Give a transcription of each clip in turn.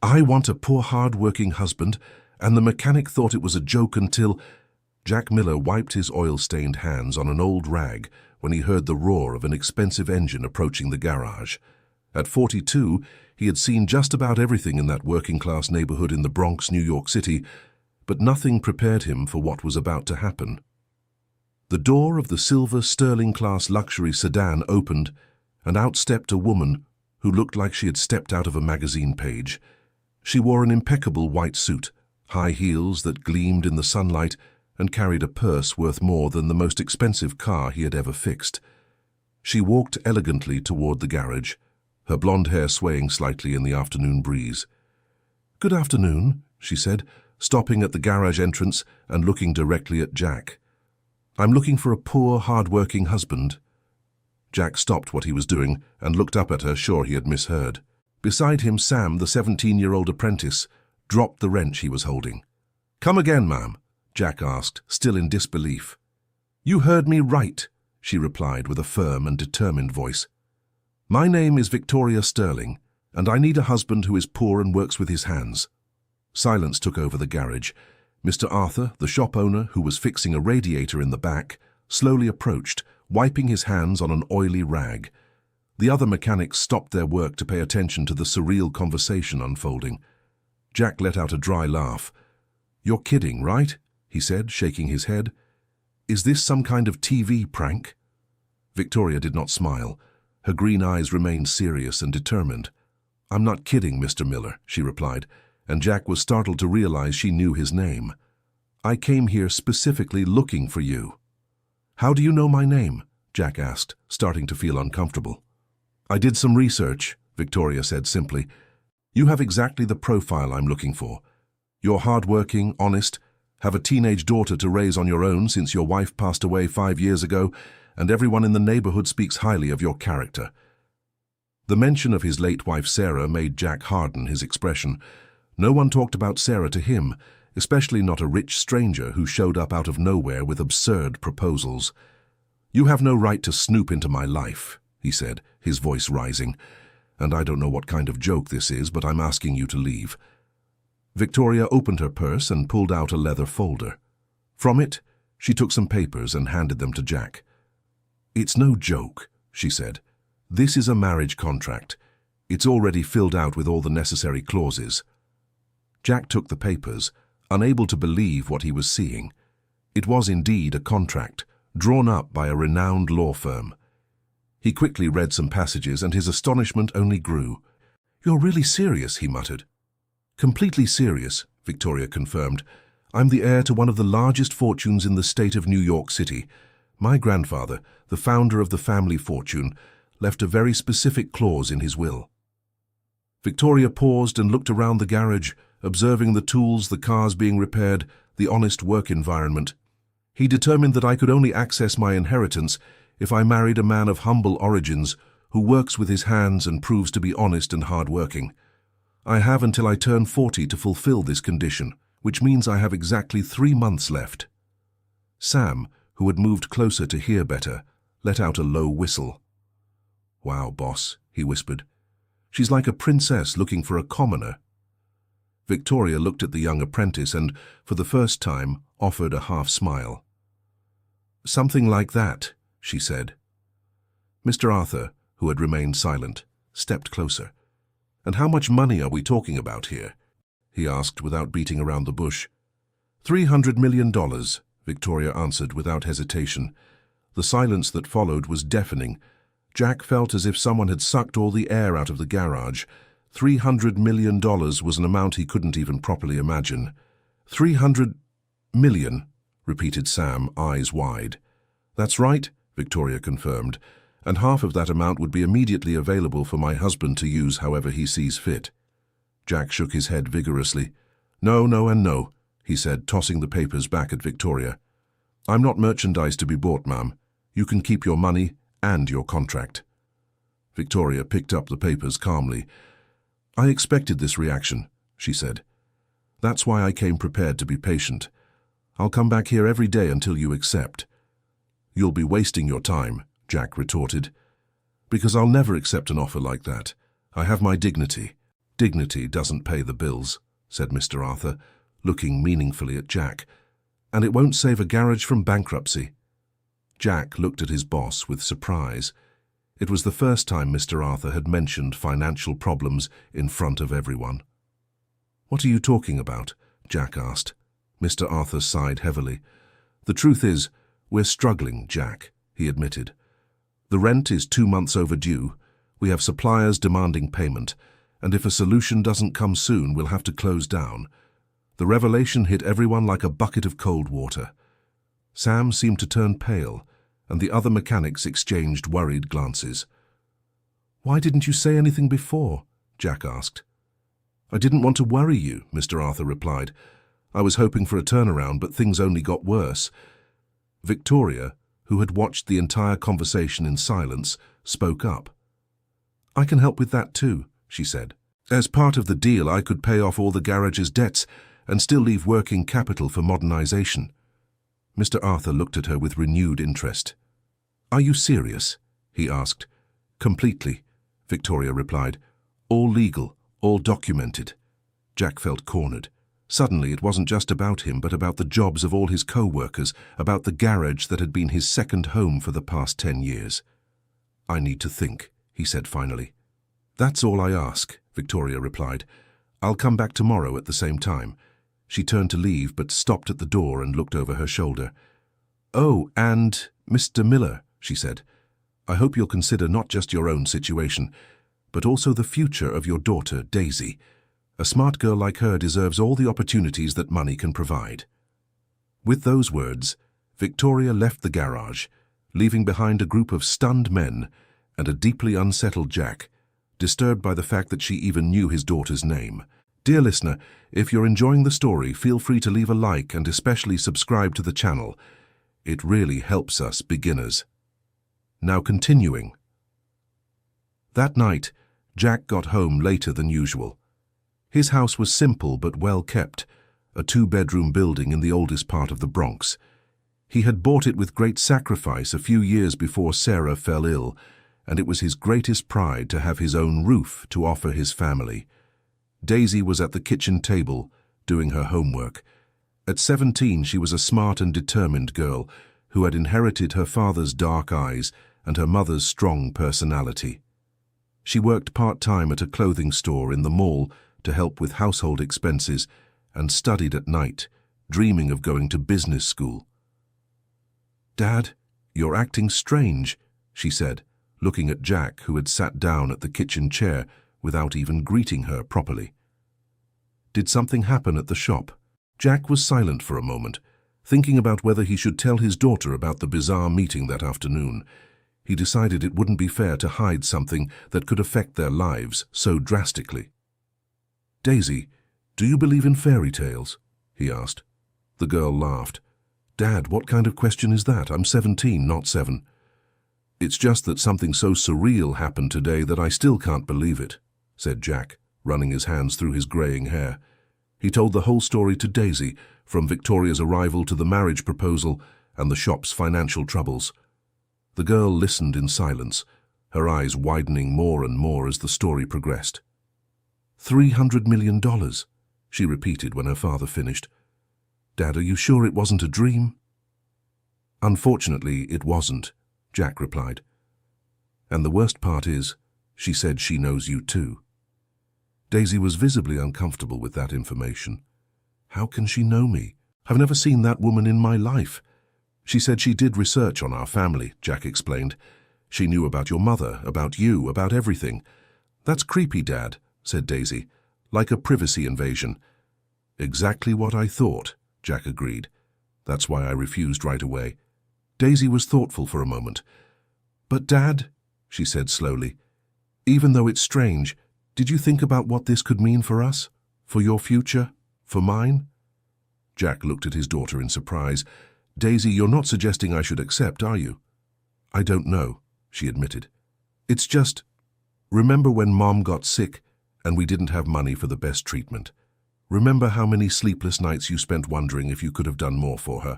I want a poor hard-working husband, and the mechanic thought it was a joke until... Jack Miller wiped his oil-stained hands on an old rag when he heard the roar of an expensive engine approaching the garage. At 42, he had seen just about everything in that working-class neighborhood in the Bronx, New York City, but nothing prepared him for what was about to happen. The door of the silver Sterling-class luxury sedan opened, and out stepped a woman who looked like she had stepped out of a magazine page. She wore an impeccable white suit, high heels that gleamed in the sunlight, and carried a purse worth more than the most expensive car he had ever fixed. She walked elegantly toward the garage, her blonde hair swaying slightly in the afternoon breeze. "Good afternoon," she said, stopping at the garage entrance and looking directly at Jack. "I'm looking for a poor, hard-working husband." Jack stopped what he was doing and looked up at her, sure he had misheard. Beside him, Sam, the 17-year-old apprentice, dropped the wrench he was holding. "Come again, ma'am?" Jack asked, still in disbelief. "You heard me right," she replied with a firm and determined voice. "My name is Victoria Sterling, and I need a husband who is poor and works with his hands." Silence took over the garage. Mr. Arthur, the shop owner, who was fixing a radiator in the back, slowly approached, wiping his hands on an oily rag. The other mechanics stopped their work to pay attention to the surreal conversation unfolding. Jack let out a dry laugh. "You're kidding, right?" he said, shaking his head. "Is this some kind of TV prank?" Victoria did not smile. Her green eyes remained serious and determined. "I'm not kidding, Mr. Miller," she replied, and Jack was startled to realize she knew his name. "I came here specifically looking for you." "How do you know my name?" Jack asked, starting to feel uncomfortable. "I did some research," Victoria said simply. "You have exactly the profile I'm looking for. You're hard-working, honest, have a teenage daughter to raise on your own since your wife passed away 5 years ago, and everyone in the neighborhood speaks highly of your character." The mention of his late wife Sarah made Jack harden his expression. No one talked about Sarah to him, especially not a rich stranger who showed up out of nowhere with absurd proposals. "You have no right to snoop into my life," he said, his voice rising. "And I don't know what kind of joke this is, but I'm asking you to leave." Victoria opened her purse and pulled out a leather folder. From it, she took some papers and handed them to Jack. "It's no joke," she said. "This is a marriage contract. It's already filled out with all the necessary clauses." Jack took the papers, unable to believe what he was seeing. It was indeed a contract, drawn up by a renowned law firm. He quickly read some passages, and his astonishment only grew. "You're really serious," he muttered. "Completely serious," Victoria confirmed. "I'm the heir to one of the largest fortunes in the state of New York City. My grandfather, the founder of the family fortune, left a very specific clause in his will." Victoria paused and looked around the garage, observing the tools, the cars being repaired, the honest work environment. "He determined that I could only access my inheritance if I married a man of humble origins who works with his hands and proves to be honest and hard-working. I have until I turn 40 to fulfill this condition, which means I have exactly 3 months left." Sam, who had moved closer to hear better, let out a low whistle. "Wow, boss," he whispered. "She's like a princess looking for a commoner." Victoria looked at the young apprentice and, for the first time, offered a half-smile. "Something like that," she said. Mr. Arthur, who had remained silent, stepped closer. "And how much money are we talking about here?" he asked without beating around the bush. $300 million, Victoria answered without hesitation. The silence that followed was deafening. Jack felt as if someone had sucked all the air out of the garage. $300 million was an amount he couldn't even properly imagine. $300 million, repeated Sam, eyes wide. "That's right," Victoria confirmed, "and half of that amount would be immediately available for my husband to use however he sees fit." Jack shook his head vigorously. "No, no, and no," he said, tossing the papers back at Victoria. "I'm not merchandise to be bought, ma'am. You can keep your money and your contract." Victoria picked up the papers calmly. "I expected this reaction," she said. "That's why I came prepared to be patient. I'll come back here every day until you accept." "You'll be wasting your time," Jack retorted. "Because I'll never accept an offer like that. I have my dignity. "Dignity doesn't pay the bills," said Mr. Arthur, looking meaningfully at Jack. "And it won't save a garage from bankruptcy." Jack looked at his boss with surprise. It was the first time Mr. Arthur had mentioned financial problems in front of everyone. "What are you talking about?" Jack asked. Mr. Arthur sighed heavily. "The truth is, we're struggling, Jack," he admitted. "The rent is 2 months overdue, we have suppliers demanding payment, and if a solution doesn't come soon, we'll have to close down." The revelation hit everyone like a bucket of cold water. Sam seemed to turn pale, and the other mechanics exchanged worried glances. "Why didn't you say anything before?" Jack asked. "I didn't want to worry you," Mr. Arthur replied. "I was hoping for a turnaround, but things only got worse." Victoria, who had watched the entire conversation in silence, spoke up. "I can help with that too," she said. "As part of the deal, I could pay off all the garage's debts and still leave working capital for modernization." Mr. Arthur looked at her with renewed interest. "Are you serious?" he asked. "Completely," Victoria replied. "All legal, all documented." Jack felt cornered. Suddenly it wasn't just about him, but about the jobs of all his co-workers, about the garage that had been his second home for the past 10 years. "I need to think," he said finally. "That's all I ask," Victoria replied. "I'll come back tomorrow at the same time." She turned to leave, but stopped at the door and looked over her shoulder. "Oh, and Mr. Miller," she said, "I hope you'll consider not just your own situation, but also the future of your daughter, Daisy. A smart girl like her deserves all the opportunities that money can provide." With those words, Victoria left the garage, leaving behind a group of stunned men and a deeply unsettled Jack, disturbed by the fact that she even knew his daughter's name. Dear listener, if you're enjoying the story, feel free to leave a like and especially subscribe to the channel. It really helps us beginners. Now continuing. That night, Jack got home later than usual. His house was simple but well kept, a 2-bedroom building in the oldest part of the Bronx. He had bought it with great sacrifice a few years before Sarah fell ill, and it was his greatest pride to have his own roof to offer his family. Daisy was at the kitchen table, doing her homework. At 17, she was a smart and determined girl who had inherited her father's dark eyes and her mother's strong personality. She worked part-time at a clothing store in the mall to help with household expenses and studied at night, dreaming of going to business school. "Dad, you're acting strange," she said, looking at Jack, who had sat down at the kitchen chair without even greeting her properly. "Did something happen at the shop?" Jack was silent for a moment, thinking about whether he should tell his daughter about the bizarre meeting that afternoon. He decided it wouldn't be fair to hide something that could affect their lives so drastically. "Daisy, do you believe in fairy tales?" he asked. The girl laughed. "Dad, what kind of question is that? I'm 17, not 7. "It's just that something so surreal happened today that I still can't believe it," said Jack, running his hands through his graying hair. He told the whole story to Daisy, from Victoria's arrival to the marriage proposal and the shop's financial troubles. The girl listened in silence, her eyes widening more and more as the story progressed. $300 million, she repeated when her father finished. "Dad, are you sure it wasn't a dream?" "Unfortunately, it wasn't," Jack replied. "And the worst part is, she said she knows you too." Daisy was visibly uncomfortable with that information. "How can she know me? I've never seen that woman in my life." "She said she did research on our family," Jack explained. "She knew about your mother, about you, about everything." "That's creepy, Dad," said Daisy, "like a privacy invasion." "Exactly what I thought," Jack agreed. "That's why I refused right away." Daisy was thoughtful for a moment. "But Dad," she said slowly, "even though it's strange, did you think about what this could mean for us? For your future? For mine?" Jack looked at his daughter in surprise. "Daisy, you're not suggesting I should accept, are you?" "I don't know," she admitted. "It's just, remember when Mom got sick and we didn't have money for the best treatment? Remember how many sleepless nights you spent wondering if you could have done more for her?"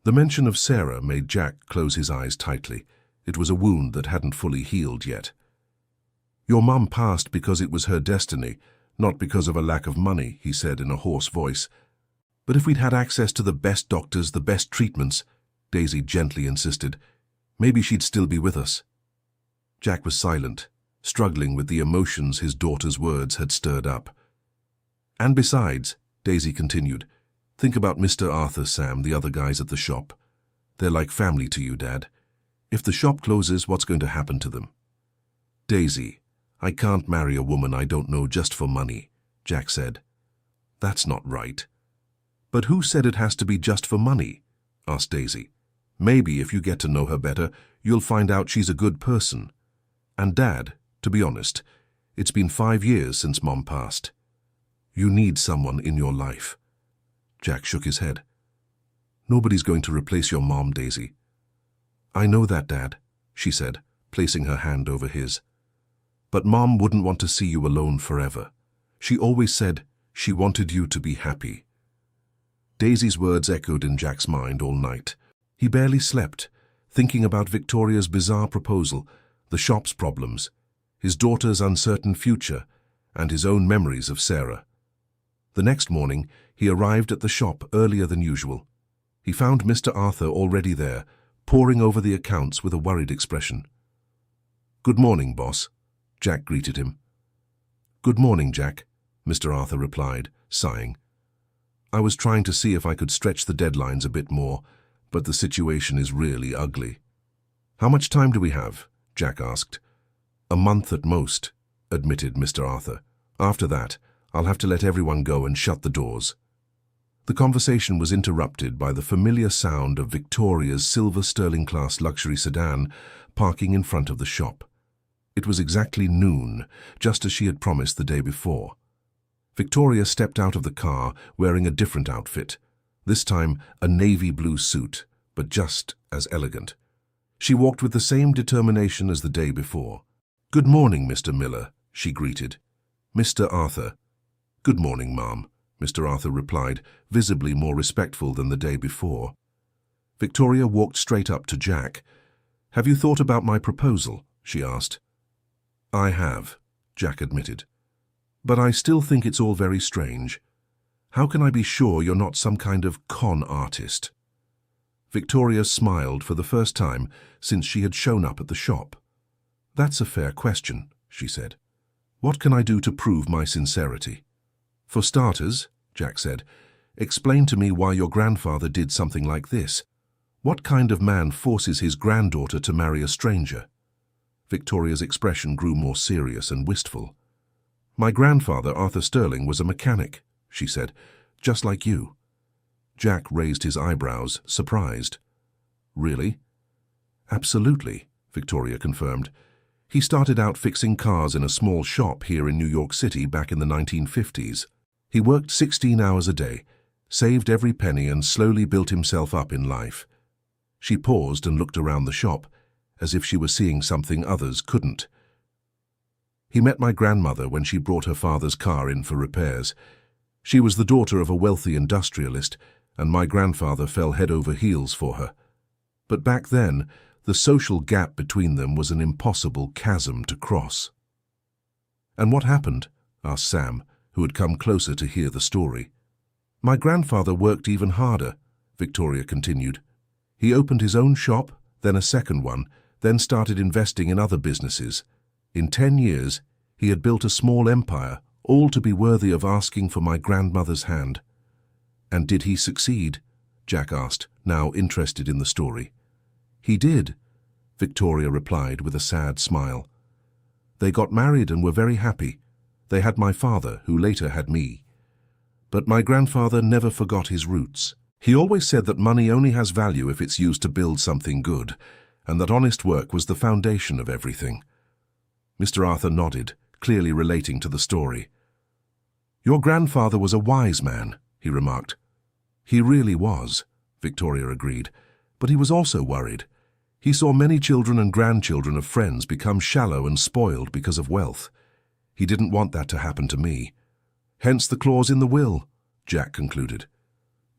The mention of Sarah made Jack close his eyes tightly. It was a wound that hadn't fully healed yet. "Your mum passed because it was her destiny, Not because of a lack of money, he said in a hoarse voice. But if we'd had access to the best doctors, the best treatments, Daisy gently insisted, maybe she'd still be with us. Jack was silent, struggling with the emotions his daughter's words had stirred up. And besides, Daisy continued, think about Mr. Arthur, Sam, the other guys at the shop. They're like family to you, Dad. If the shop closes, what's going to happen to them? Daisy, I can't marry a woman I don't know just for money, Jack said. That's not right. But who said it has to be just for money? Asked Daisy. Maybe if you get to know her better, you'll find out she's a good person. And Dad, to be honest, it's been 5 years since Mom passed. You need someone in your life. Jack shook his head. Nobody's going to replace your mom, Daisy. I know that, Dad, she said, placing her hand over his. But Mom wouldn't want to see you alone forever. She always said she wanted you to be happy. Daisy's words echoed in Jack's mind all night. He barely slept, thinking about Victoria's bizarre proposal, the shop's problems, his daughter's uncertain future, and his own memories of Sarah. The next morning, he arrived at the shop earlier than usual. He found Mr. Arthur already there, poring over the accounts with a worried expression. Good morning, boss, Jack greeted him. Good morning, Jack, Mr. Arthur replied, sighing. I was trying to see if I could stretch the deadlines a bit more, but the situation is really ugly. How much time do we have? Jack asked. A month at most, admitted Mr. Arthur. After that, I'll have to let everyone go and shut the doors. The conversation was interrupted by the familiar sound of Victoria's silver Sterling-class luxury sedan parking in front of the shop. It was exactly noon, just as she had promised the day before. Victoria stepped out of the car wearing a different outfit, this time a navy blue suit, but just as elegant. She walked with the same determination as the day before. Good morning, Mr. Miller, she greeted. Mr. Arthur. Good morning, Ma'am, Mr. Arthur replied, visibly more respectful than the day before. Victoria walked straight up to Jack. Have you thought about my proposal? She asked. I have, Jack admitted. But I still think it's all very strange. How can I be sure you're not some kind of con artist? Victoria smiled for the first time since she had shown up at the shop. That's a fair question, she said. What can I do to prove my sincerity? For starters, Jack said, explain to me why your grandfather did something like this. What kind of man forces his granddaughter to marry a stranger? Victoria's expression grew more serious and wistful. My grandfather, Arthur Sterling, was a mechanic, she said, just like you. Jack raised his eyebrows, surprised. Really? Absolutely, Victoria confirmed. He started out fixing cars in a small shop here in New York City back in the 1950s. He worked 16 hours a day, saved every penny and slowly built himself up in life. She paused and looked around the shop, as if she were seeing something others couldn't. He met my grandmother when she brought her father's car in for repairs. She was the daughter of a wealthy industrialist, and my grandfather fell head over heels for her. But back then, the social gap between them was an impossible chasm to cross. And what happened? Asked Sam, who had come closer to hear the story. My grandfather worked even harder, Victoria continued. He opened his own shop, then a second one, then started investing in other businesses. In 10 years, he had built a small empire, all to be worthy of asking for my grandmother's hand. And did he succeed? Jack asked, now interested in the story. He did, Victoria replied with a sad smile. They got married and were very happy. They had my father, who later had me. But my grandfather never forgot his roots. He always said that money only has value if it's used to build something good, and that honest work was the foundation of everything. Mr. Arthur nodded, clearly relating to the story. Your grandfather was a wise man, he remarked. He really was, Victoria agreed, but he was also worried. He saw many children and grandchildren of friends become shallow and spoiled because of wealth. He didn't want that to happen to me. Hence the clause in the will, Jack concluded.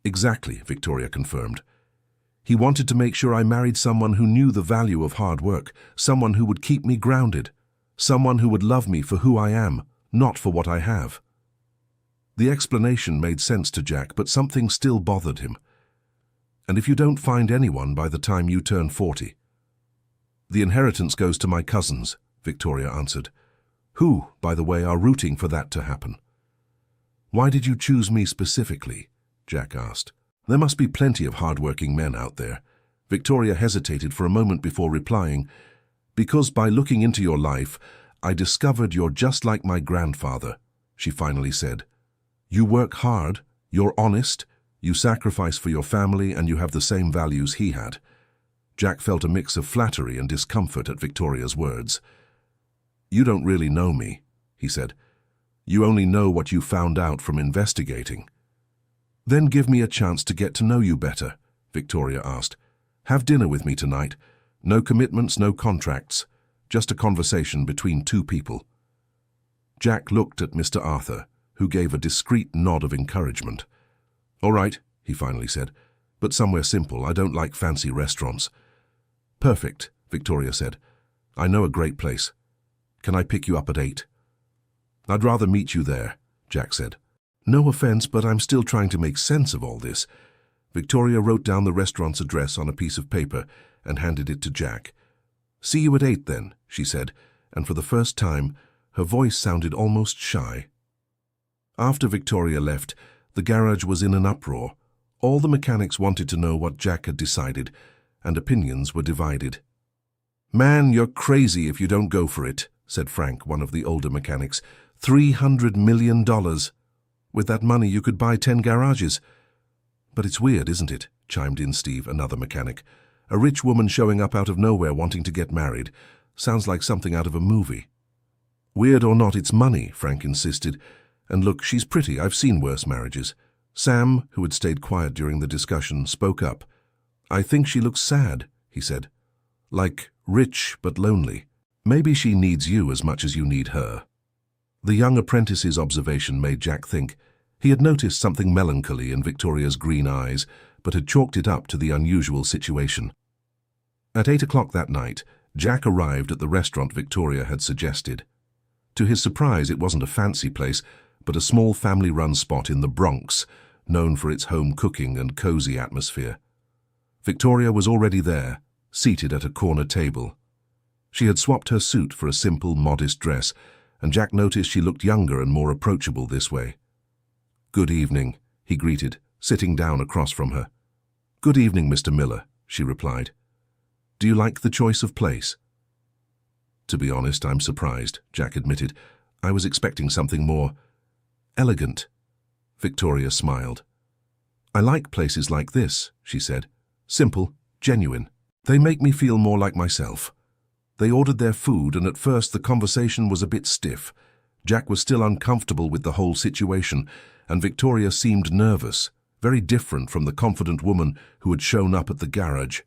Exactly, Victoria confirmed. He wanted to make sure I married someone who knew the value of hard work, someone who would keep me grounded, someone who would love me for who I am, not for what I have. The explanation made sense to Jack, but something still bothered him. "And if you don't find anyone by the time you turn 40? "The inheritance goes to my cousins," Victoria answered, "who, by the way, are rooting for that to happen." "Why did you choose me specifically?" Jack asked. "There must be plenty of hard-working men out there." Victoria hesitated for a moment before replying, "Because by looking into your life, I discovered you're just like my grandfather," she finally said. "You work hard, you're honest, you sacrifice for your family, and you have the same values he had." Jack felt a mix of flattery and discomfort at Victoria's words. "You don't really know me," he said. "You only know what you found out from investigating." "Then give me a chance to get to know you better," Victoria asked. "Have dinner with me tonight. No commitments, no contracts. Just a conversation between two people." Jack looked at Mr. Arthur, who gave a discreet nod of encouragement. "All right," he finally said, "but somewhere simple. I don't like fancy restaurants." "Perfect," Victoria said. "I know a great place. Can I pick you up at 8? "I'd rather meet you there," Jack said. "No offense, but I'm still trying to make sense of all this." Victoria wrote down the restaurant's address on a piece of paper and handed it to Jack. "See you at 8 then," she said, and for the first time, her voice sounded almost shy. After Victoria left, the garage was in an uproar. All the mechanics wanted to know what Jack had decided, and opinions were divided. "Man, you're crazy if you don't go for it," said Frank, one of the older mechanics. $300 million. With that money, you could buy 10 garages. "But it's weird, isn't it?" chimed in Steve, another mechanic. "A rich woman showing up out of nowhere wanting to get married. Sounds like something out of a movie." "Weird or not, it's money," Frank insisted. "And look, she's pretty. I've seen worse marriages." Sam, who had stayed quiet during the discussion, spoke up. "I think she looks sad," he said. "Like rich but lonely. Maybe she needs you as much as you need her." The young apprentice's observation made Jack think. He had noticed something melancholy in Victoria's green eyes, but had chalked it up to the unusual situation. At 8 o'clock that night, Jack arrived at the restaurant Victoria had suggested. To his surprise, it wasn't a fancy place, but a small family-run spot in the Bronx, known for its home cooking and cozy atmosphere. Victoria was already there, seated at a corner table. She had swapped her suit for a simple, modest dress, and Jack noticed she looked younger and more approachable this way. "Good evening," he greeted, sitting down across from her. "Good evening, Mr. Miller," she replied. "Do you like the choice of place?" "To be honest, I'm surprised," Jack admitted. "I was expecting something more elegant." Victoria smiled. "I like places like this," she said. "Simple, genuine. They make me feel more like myself." They ordered their food, and at first the conversation was a bit stiff. Jack was still uncomfortable with the whole situation, and Victoria seemed nervous, very different from the confident woman who had shown up at the garage.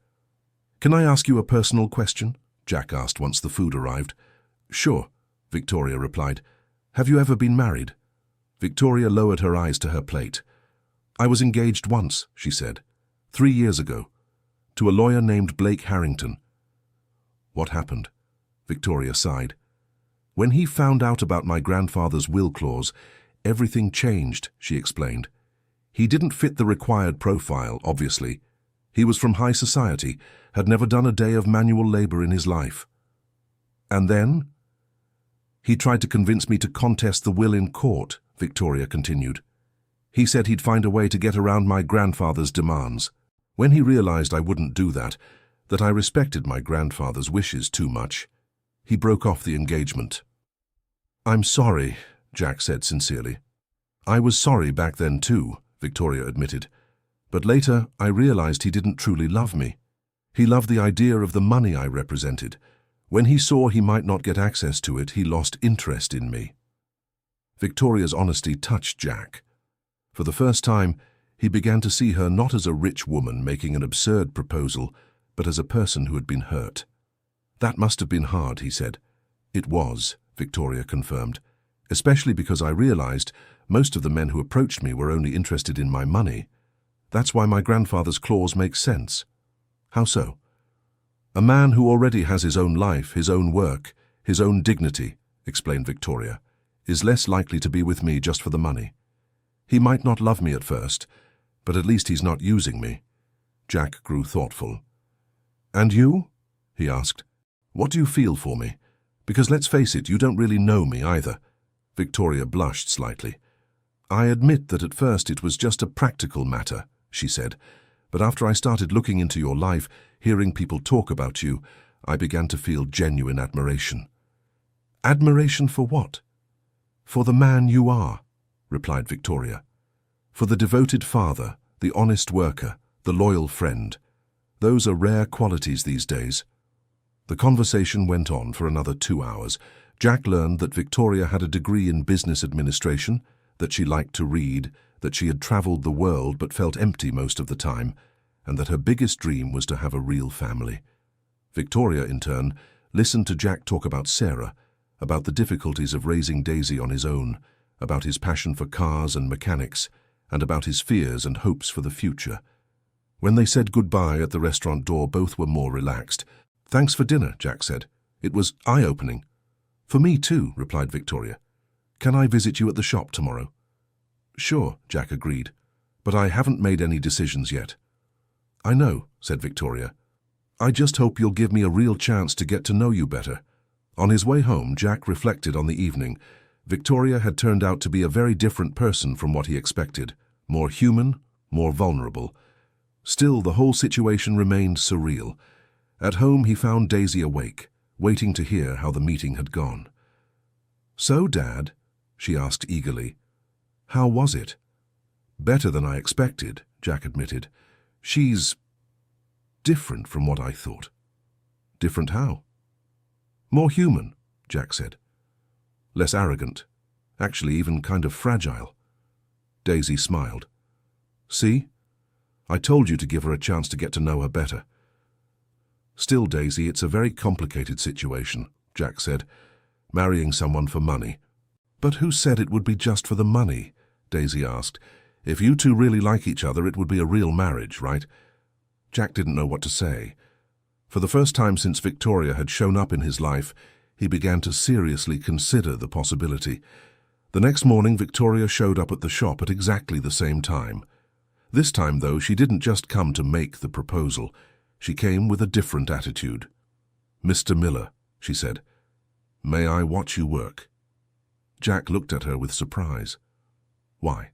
"Can I ask you a personal question?" Jack asked once the food arrived. "Sure," Victoria replied. "Have you ever been married?" Victoria lowered her eyes to her plate. "I was engaged once," she said, 3 years ago, to a lawyer named Blake Harrington." "What happened?" Victoria sighed. "When he found out about my grandfather's will clause, everything changed," she explained. "He didn't fit the required profile, obviously. He was from high society, had never done a day of manual labor in his life. And then? He tried to convince me to contest the will in court," Victoria continued. "He said he'd find a way to get around my grandfather's demands. When he realized I wouldn't do that I respected my grandfather's wishes too much, he broke off the engagement." "I'm sorry," Jack said sincerely. "I was sorry back then too," Victoria admitted. "But later I realized he didn't truly love me. He loved the idea of the money I represented. When he saw he might not get access to it, he lost interest in me." Victoria's honesty touched Jack. For the first time, he began to see her not as a rich woman making an absurd proposal, but as a person who had been hurt. "That must have been hard," he said. "It was," Victoria confirmed, "especially because I realized most of the men who approached me were only interested in my money. That's why my grandfather's clause makes sense." "How so?" "A man who already has his own life, his own work, his own dignity," explained Victoria, "is less likely to be with me just for the money. He might not love me at first, but at least he's not using me. Jack grew thoughtful. And you? He asked. What do you feel for me? Because let's face it, you don't really know me either. Victoria blushed slightly. I admit that at first it was just a practical matter, she said, but after I started looking into your life, hearing people talk about you, I began to feel genuine admiration. Admiration for what? For the man you are, replied Victoria. For the devoted father, the honest worker, the loyal friend. Those are rare qualities these days. The conversation went on for another 2 hours. Jack learned that Victoria had a degree in business administration, that she liked to read, that she had traveled the world but felt empty most of the time, and that her biggest dream was to have a real family. Victoria, in turn, listened to Jack talk about Sarah, about the difficulties of raising Daisy on his own, about his passion for cars and mechanics, and about his fears and hopes for the future. When they said goodbye at the restaurant door, both were more relaxed. Thanks for dinner, Jack said. It was eye-opening. For me too, replied Victoria. Can I visit you at the shop tomorrow? Sure, Jack agreed, but I haven't made any decisions yet. I know, said Victoria. I just hope you'll give me a real chance to get to know you better. On his way home, Jack reflected on the evening. Victoria had turned out to be a very different person from what he expected. More human, more vulnerable. Still, the whole situation remained surreal. At home, he found Daisy awake, waiting to hear how the meeting had gone. So, Dad, she asked eagerly, how was it? Better than I expected, Jack admitted. She's different from what I thought. Different how? More human, Jack said. Less arrogant. Actually, even kind of fragile. Daisy smiled. See? I told you to give her a chance to get to know her better. Still, Daisy, it's a very complicated situation, Jack said. Marrying someone for money. But who said it would be just for the money? Daisy asked. If you two really like each other, it would be a real marriage, right? Jack didn't know what to say. For the first time since Victoria had shown up in his life, he began to seriously consider the possibility. The next morning, Victoria showed up at the shop at exactly the same time. This time, though, she didn't just come to make the proposal. She came with a different attitude. Mr. Miller, she said, may I watch you work? Jack looked at her with surprise. Why?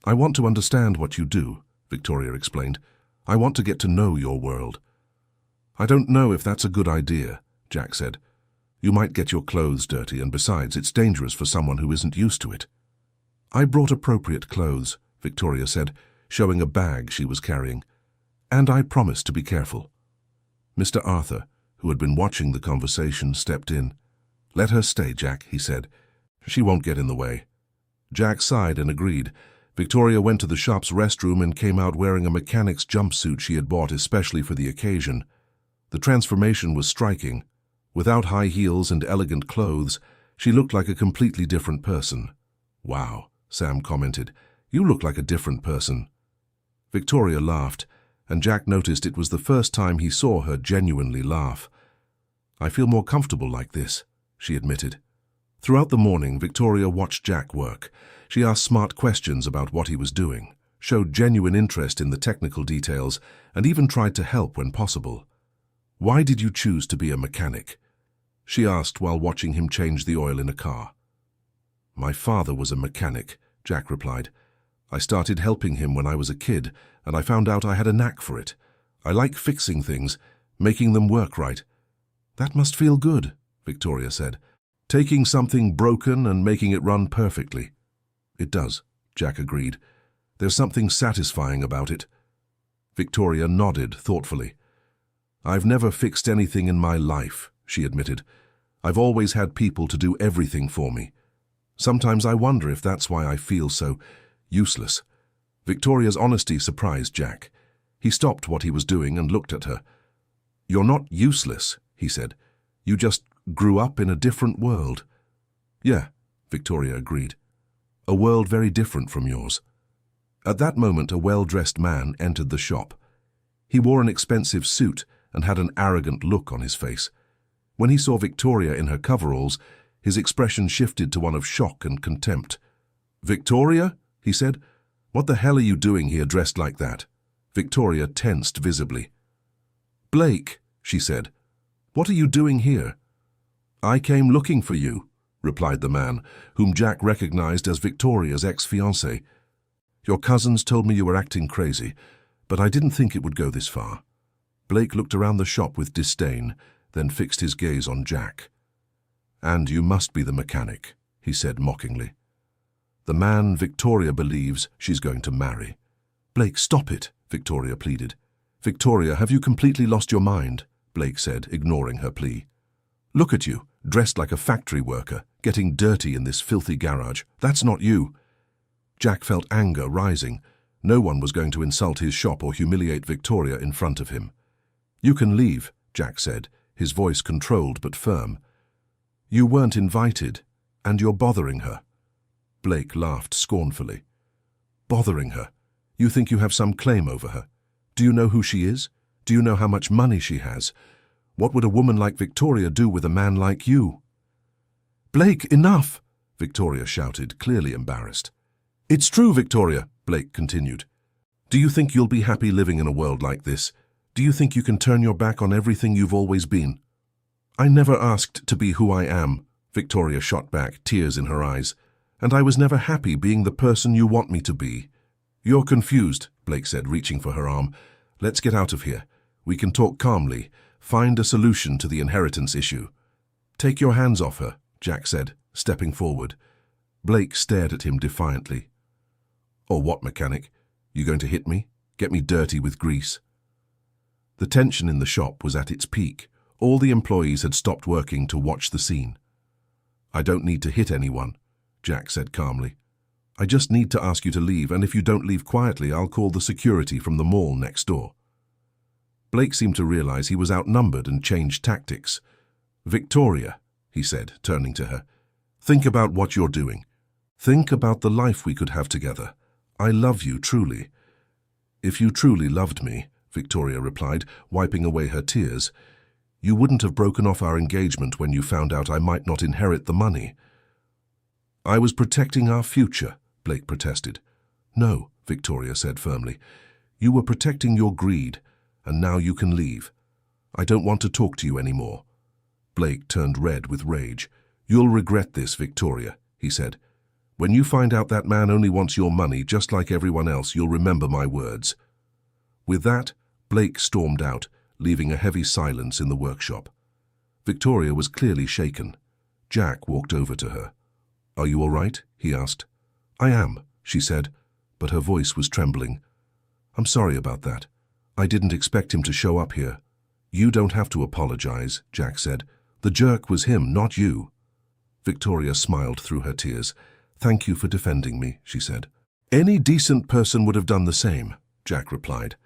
I want to understand what you do, Victoria explained. I want to get to know your world. I don't know if that's a good idea, Jack said. You might get your clothes dirty, and besides, it's dangerous for someone who isn't used to it. I brought appropriate clothes, Victoria said, showing a bag she was carrying. And I promised to be careful. Mr. Arthur, who had been watching the conversation, stepped in. Let her stay, Jack, he said. She won't get in the way. Jack sighed and agreed. Victoria went to the shop's restroom and came out wearing a mechanic's jumpsuit she had bought especially for the occasion. The transformation was striking. Without high heels and elegant clothes, she looked like a completely different person. Wow, Sam commented. You look like a different person. Victoria laughed, and Jack noticed it was the first time he saw her genuinely laugh. I feel more comfortable like this, she admitted. Throughout the morning, Victoria watched Jack work. She asked smart questions about what he was doing, showed genuine interest in the technical details, and even tried to help when possible. Why did you choose to be a mechanic? She asked while watching him change the oil in a car. My father was a mechanic, Jack replied. I started helping him when I was a kid, and I found out I had a knack for it. I like fixing things, making them work right. That must feel good, Victoria said. Taking something broken and making it run perfectly. It does, Jack agreed. There's something satisfying about it. Victoria nodded thoughtfully. I've never fixed anything in my life, she admitted. I've always had people to do everything for me. Sometimes I wonder if that's why I feel so useless. Victoria's honesty surprised Jack. He stopped what he was doing and looked at her. You're not useless, he said. You just grew up in a different world. Yeah, Victoria agreed. A world very different from yours. At that moment, a well-dressed man entered the shop. He wore an expensive suit and had an arrogant look on his face. When he saw Victoria in her coveralls, his expression shifted to one of shock and contempt. Victoria? he said. "What the hell are you doing here dressed like that?" Victoria tensed visibly. "Blake," she said, "what are you doing here?" "I came looking for you," replied the man, whom Jack recognized as Victoria's ex-fiancé. "Your cousins told me you were acting crazy, but I didn't think it would go this far." Blake looked around the shop with disdain, then fixed his gaze on Jack. "And you must be the mechanic," he said mockingly. "The man Victoria believes she's going to marry." "Blake, stop it," Victoria pleaded. "Victoria, have you completely lost your mind?" Blake said, ignoring her plea. "Look at you, dressed like a factory worker, getting dirty in this filthy garage. That's not you." Jack felt anger rising. No one was going to insult his shop or humiliate Victoria in front of him. "You can leave," Jack said, his voice controlled but firm. "You weren't invited, and you're bothering her." Blake laughed scornfully. "Bothering her? You think you have some claim over her? Do you know who she is? Do you know how much money she has? What would a woman like Victoria do with a man like you?" "Blake, enough!" Victoria shouted, clearly embarrassed. "It's true, Victoria," Blake continued. "Do you think you'll be happy living in a world like this? Do you think you can turn your back on everything you've always been?" "I never asked to be who I am," Victoria shot back, tears in her eyes. "And I was never happy being the person you want me to be." "You're confused," Blake said, reaching for her arm. "Let's get out of here. We can talk calmly, find a solution to the inheritance issue." "Take your hands off her," Jack said, stepping forward. Blake stared at him defiantly. "Or what, mechanic? You going to hit me? Get me dirty with grease?" The tension in the shop was at its peak. All the employees had stopped working to watch the scene. "I don't need to hit anyone," Jack said calmly. "I just need to ask you to leave, and if you don't leave quietly, I'll call the security from the mall next door." Blake seemed to realize he was outnumbered and changed tactics. "Victoria," he said, turning to her, "think about what you're doing. Think about the life we could have together. I love you truly." "If you truly loved me," Victoria replied, wiping away her tears, "you wouldn't have broken off our engagement when you found out I might not inherit the money." "I was protecting our future," Blake protested. "No," Victoria said firmly. "You were protecting your greed, and now you can leave. I don't want to talk to you anymore." Blake turned red with rage. "You'll regret this, Victoria," he said. "When you find out that man only wants your money just like everyone else, you'll remember my words." With that, Blake stormed out, leaving a heavy silence in the workshop. Victoria was clearly shaken. Jack walked over to her. "Are you all right?" he asked. "I am," she said, but her voice was trembling. "I'm sorry about that. I didn't expect him to show up here." "You don't have to apologize," Jack said. "The jerk was him, not you." Victoria smiled through her tears. "Thank you for defending me," she said. "Any decent person would have done the same," Jack replied.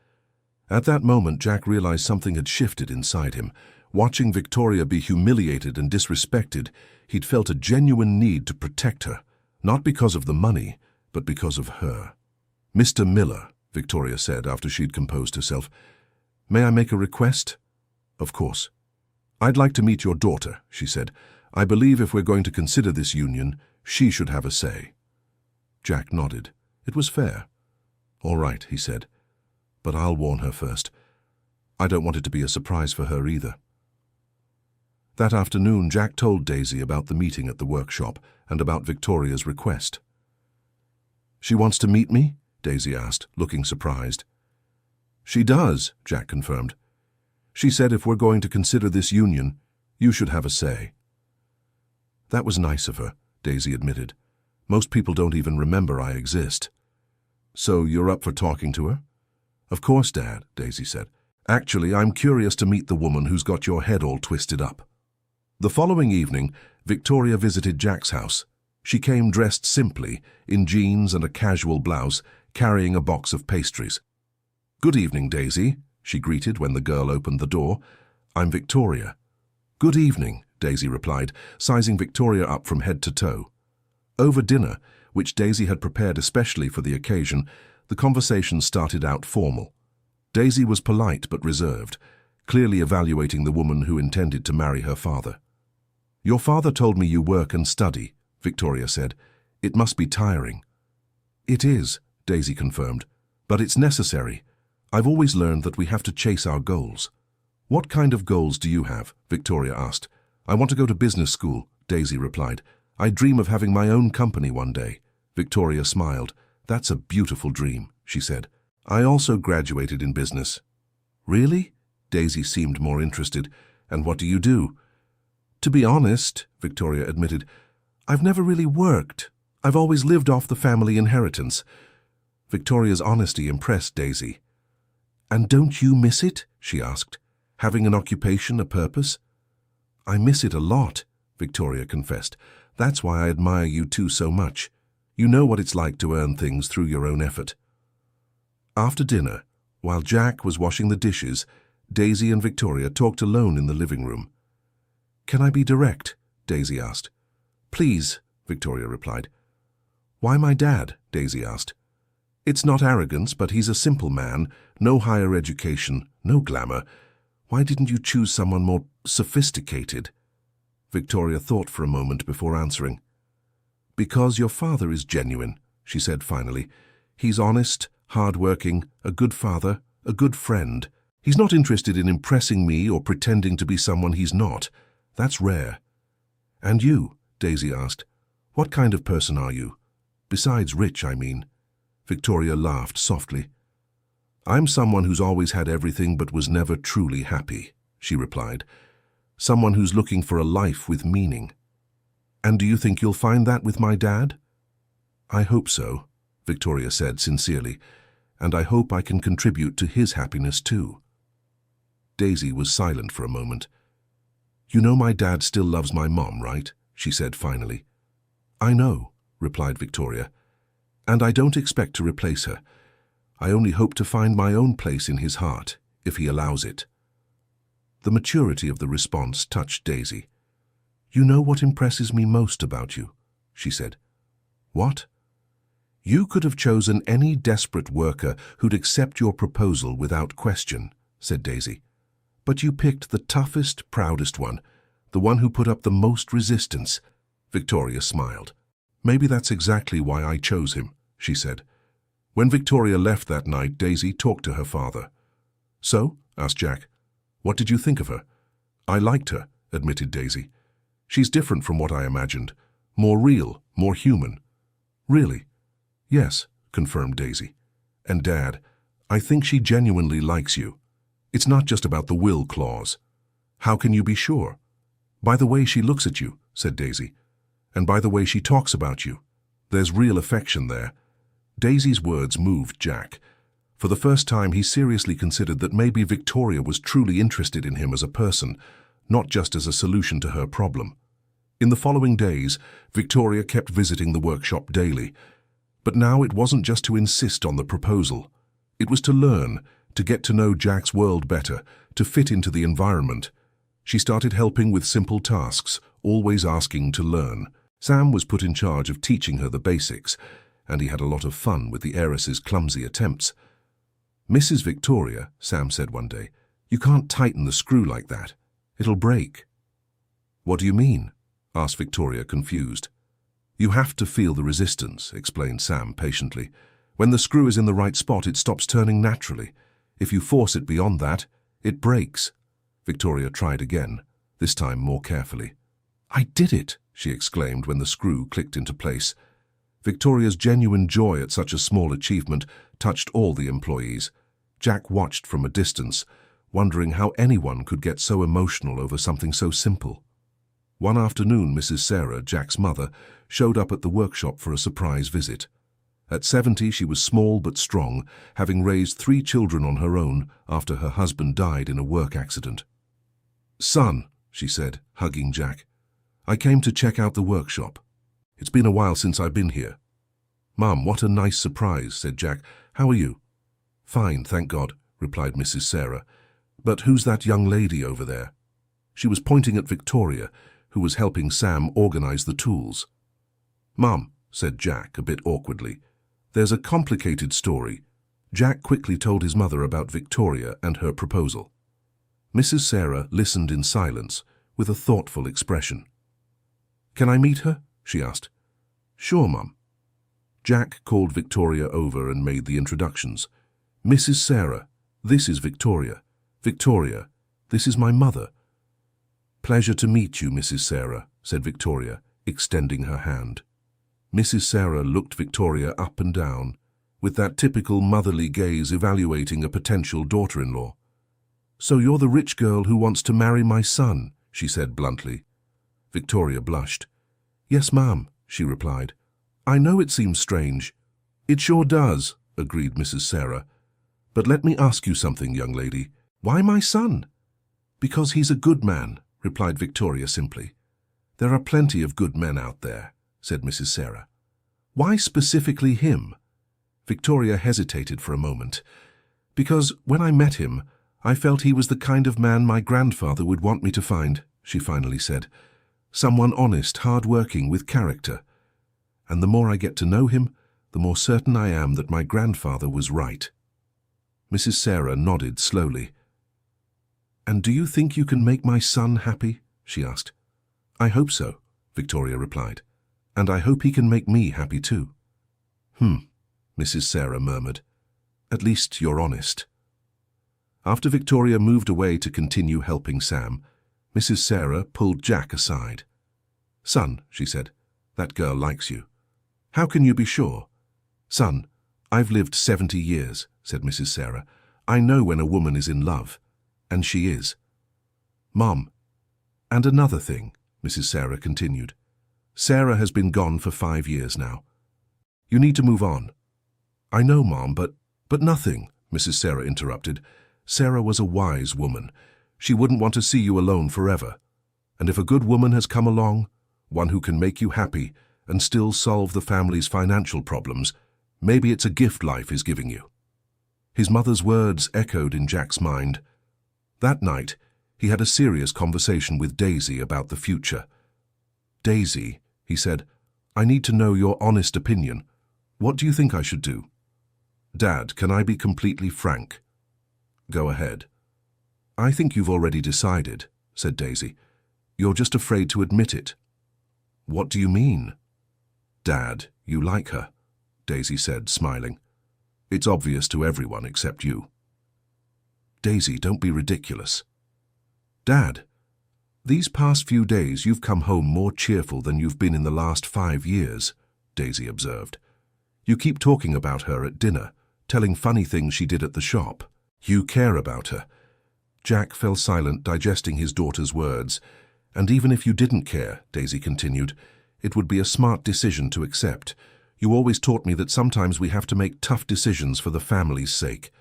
At that moment, Jack realized something had shifted inside him. Watching Victoria be humiliated and disrespected, he'd felt a genuine need to protect her, not because of the money, but because of her. "Mr. Miller," Victoria said after she'd composed herself, "may I make a request?" "Of course." "I'd like to meet your daughter," she said. "I believe if we're going to consider this union, she should have a say." Jack nodded. It was fair. "All right," he said. "But I'll warn her first. I don't want it to be a surprise for her either." That afternoon, Jack told Daisy about the meeting at the workshop and about Victoria's request. "She wants to meet me?" Daisy asked, looking surprised. "She does," Jack confirmed. "She said if we're going to consider this union, you should have a say." "That was nice of her," Daisy admitted. "Most people don't even remember I exist." "So you're up for talking to her?" "Of course, Dad," Daisy said. "Actually, I'm curious to meet the woman who's got your head all twisted up." The following evening, Victoria visited Jack's house. She came dressed simply, in jeans and a casual blouse, carrying a box of pastries. "Good evening, Daisy," she greeted when the girl opened the door. "I'm Victoria." "Good evening," Daisy replied, sizing Victoria up from head to toe. Over dinner, which Daisy had prepared especially for the occasion, the conversation started out formal. Daisy was polite but reserved, clearly evaluating the woman who intended to marry her father. "Your father told me you work and study," Victoria said. "It must be tiring." It is, Daisy confirmed, but it's necessary. I've always learned that we have to chase our goals. What kind of goals do you have? Victoria asked. I want to go to business school, Daisy replied. I dream of having my own company one day. Victoria smiled. That's a beautiful dream, she said. I also graduated in business. Really? Daisy seemed more interested. And what do you do? To be honest, Victoria admitted, I've never really worked. I've always lived off the family inheritance. Victoria's honesty impressed Daisy. And don't you miss it? She asked. Having an occupation, a purpose? I miss it a lot, Victoria confessed. That's why I admire you two so much. You know what it's like to earn things through your own effort. After dinner, while Jack was washing the dishes, Daisy and Victoria talked alone in the living room. Can I be direct? Daisy asked. Please, Victoria replied. Why my dad? Daisy asked. It's not arrogance, but he's a simple man, no higher education, no glamour. Why didn't you choose someone more sophisticated? Victoria thought for a moment before answering. Because your father is genuine, she said finally. He's honest, hardworking, a good father, a good friend. He's not interested in impressing me or pretending to be someone he's not. That's rare. And you? Daisy asked. What kind of person are you? Besides rich, I mean. Victoria laughed softly. I'm someone who's always had everything but was never truly happy, she replied. Someone who's looking for a life with meaning. And do you think you'll find that with my dad? I hope so, Victoria said sincerely, and I hope I can contribute to his happiness too. Daisy was silent for a moment. You know my dad still loves my mom, right? She said finally. I know, replied Victoria, and I don't expect to replace her. I only hope to find my own place in his heart, if he allows it. The maturity of the response touched Daisy. You know what impresses me most about you, she said. What? You could have chosen any desperate worker who'd accept your proposal without question, said Daisy. But you picked the toughest, proudest one, the one who put up the most resistance. Victoria smiled. Maybe that's exactly why I chose him, she said. When Victoria left that night, Daisy talked to her father. So? Asked Jack. What did you think of her? I liked her, admitted Daisy. She's different from what I imagined. More real, more human. Really? Yes, confirmed Daisy. And Dad, I think she genuinely likes you. It's not just about the will clause. How can you be sure? By the way she looks at you, said Daisy. And by the way she talks about you. There's real affection there. Daisy's words moved Jack. For the first time he seriously considered that maybe Victoria was truly interested in him as a person, not just as a solution to her problem. In the following days, Victoria kept visiting the workshop daily. But now it wasn't just to insist on the proposal. It was to learn, to get to know Jack's world better, to fit into the environment. She started helping with simple tasks, always asking to learn. Sam was put in charge of teaching her the basics, and he had a lot of fun with the heiress's clumsy attempts. Mrs. Victoria, Sam said one day, you can't tighten the screw like that. It'll break. What do you mean? Asked Victoria, confused. You have to feel the resistance, explained Sam patiently. When the screw is in the right spot, it stops turning naturally. If you force it beyond that, it breaks. Victoria tried again, this time more carefully. I did it, she exclaimed when the screw clicked into place. Victoria's genuine joy at such a small achievement touched all the employees. Jack watched from a distance, wondering how anyone could get so emotional over something so simple. One afternoon, Mrs. Sarah, Jack's mother, showed up at the workshop for a surprise visit. At 70, she was small but strong, having raised 3 children on her own after her husband died in a work accident. Son, she said, hugging Jack, I came to check out the workshop. It's been a while since I've been here. Mum, what a nice surprise, said Jack. How are you? Fine, thank God, replied Mrs. Sarah. But who's that young lady over there? She was pointing at Victoria, who was helping Sam organize the tools. Mum, said Jack a bit awkwardly, there's a complicated story. Jack quickly told his mother about Victoria and her proposal. Mrs. Sarah listened in silence, with a thoughtful expression. Can I meet her? She asked. Sure, Mum. Jack called Victoria over and made the introductions. "Mrs. Sarah, this is Victoria. Victoria, this is my mother." "Pleasure to meet you, Mrs. Sarah," said Victoria, extending her hand. Mrs. Sarah looked Victoria up and down, with that typical motherly gaze evaluating a potential daughter-in-law. "So you're the rich girl who wants to marry my son," she said bluntly. Victoria blushed. "Yes, ma'am," she replied. "I know it seems strange." "It sure does," agreed Mrs. Sarah. "But let me ask you something, young lady. Why my son?" "Because he's a good man," replied Victoria simply. "There are plenty of good men out there," said Mrs. Sarah. "Why specifically him?" Victoria hesitated for a moment. "Because when I met him, I felt he was the kind of man my grandfather would want me to find," she finally said. "Someone honest, hard-working, with character. And the more I get to know him, the more certain I am that my grandfather was right." Mrs. Sarah nodded slowly. "And do you think you can make my son happy?" she asked. "I hope so," Victoria replied. "And I hope he can make me happy too." Mrs. Sarah murmured. "At least you're honest." After Victoria moved away to continue helping Sam, Mrs. Sarah pulled Jack aside. "Son," she said, "that girl likes you." "How can you be sure?" "Son, I've lived 70 years, said Mrs. Sarah. "I know when a woman is in love, and she is." "Mom, and another thing," Mrs. Sarah continued. "Sarah has been gone for 5 years now. You need to move on." "I know, Mom, but nothing," Mrs. Sarah interrupted. "Sarah was a wise woman. She wouldn't want to see you alone forever. And if a good woman has come along, one who can make you happy and still solve the family's financial problems, maybe it's a gift life is giving you." His mother's words echoed in Jack's mind. That night, he had a serious conversation with Daisy about the future. "Daisy," he said, "I need to know your honest opinion. What do you think I should do?" "Dad, can I be completely frank?" "Go ahead." "I think you've already decided," said Daisy. "You're just afraid to admit it." "What do you mean?" "Dad, you like her," Daisy said, smiling. "It's obvious to everyone except you." "Daisy, don't be ridiculous." "Dad, these past few days you've come home more cheerful than you've been in the last 5 years, Daisy observed. "You keep talking about her at dinner, telling funny things she did at the shop. You care about her." Jack fell silent, digesting his daughter's words. "And even if you didn't care," Daisy continued, "it would be a smart decision to accept. You always taught me that sometimes we have to make tough decisions for the family's sake."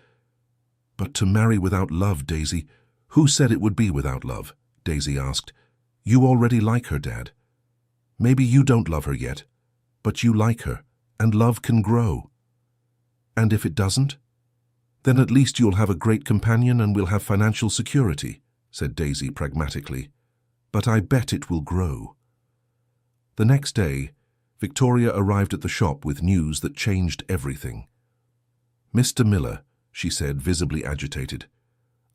"But to marry without love, Daisy, who said it would be without love?" Daisy asked. "You already like her, Dad. Maybe you don't love her yet, but you like her, and love can grow." "And if it doesn't?" "Then at least you'll have a great companion and we'll have financial security," said Daisy pragmatically. "But I bet it will grow." The next day, Victoria arrived at the shop with news that changed everything. "Mr. Miller," she said, visibly agitated.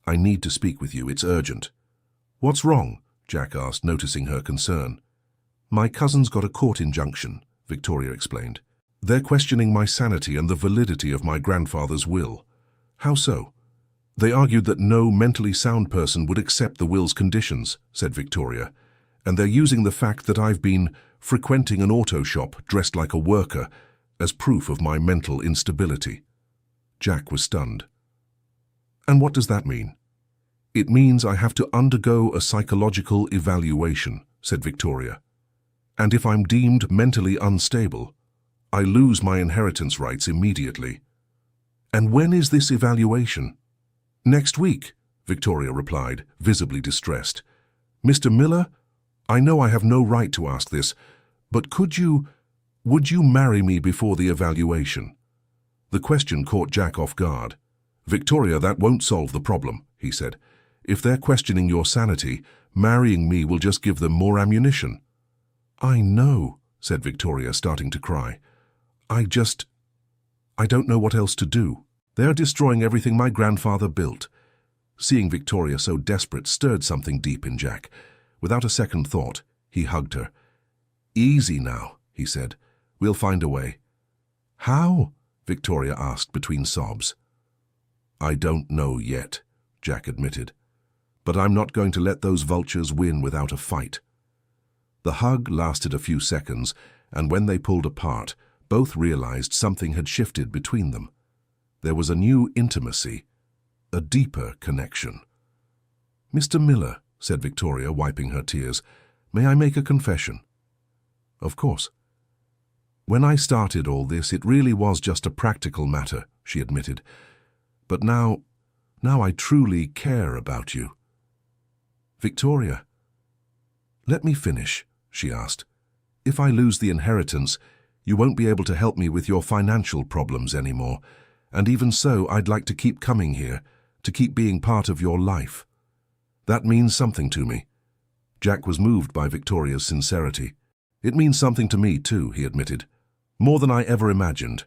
"I need to speak with you. It's urgent." "What's wrong?" Jack asked, noticing her concern. "My cousin's got a court injunction," Victoria explained. "They're questioning my sanity and the validity of my grandfather's will." "How so?" "They argued that no mentally sound person would accept the will's conditions," said Victoria, "and they're using the fact that I've been frequenting an auto shop dressed like a worker as proof of my mental instability." Jack was stunned. "And what does that mean?" "It means I have to undergo a psychological evaluation," said Victoria. "And if I'm deemed mentally unstable, I lose my inheritance rights immediately." "And when is this evaluation?" "Next week," Victoria replied, visibly distressed. "Mr. Miller, I know I have no right to ask this, but would you marry me before the evaluation?" The question caught Jack off guard. "Victoria, that won't solve the problem," he said. "If they're questioning your sanity, marrying me will just give them more ammunition." "I know," said Victoria, starting to cry. I don't know what else to do. They're destroying everything my grandfather built." Seeing Victoria so desperate stirred something deep in Jack. Without a second thought, he hugged her. "Easy now," he said. "We'll find a way." How? Victoria asked between sobs. I don't know yet, Jack admitted. But I'm not going to let those vultures win without a fight. The hug lasted a few seconds, and when they pulled apart, both realized something had shifted between them. There was a new intimacy, a deeper connection. Mr. Miller, said Victoria, wiping her tears, may I make a confession? Of course. When I started all this, it really was just a practical matter, she admitted. But now I truly care about you. Victoria, let me finish, she asked. If I lose the inheritance, you won't be able to help me with your financial problems anymore, and even so, I'd like to keep coming here, to keep being part of your life. That means something to me. Jack was moved by Victoria's sincerity. It means something to me too, he admitted. More than I ever imagined.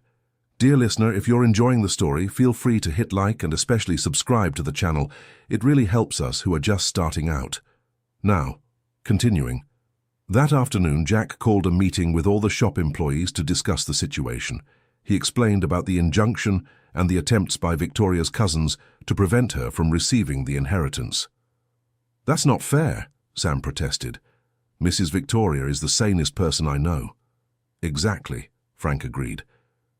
Dear listener, if you're enjoying the story, feel free to hit like and especially subscribe to the channel. It really helps us who are just starting out. Now, continuing. That afternoon, Jack called a meeting with all the shop employees to discuss the situation. He explained about the injunction and the attempts by Victoria's cousins to prevent her from receiving the inheritance. That's not fair, Sam protested. Mrs. Victoria is the sanest person I know. Exactly, Frank agreed.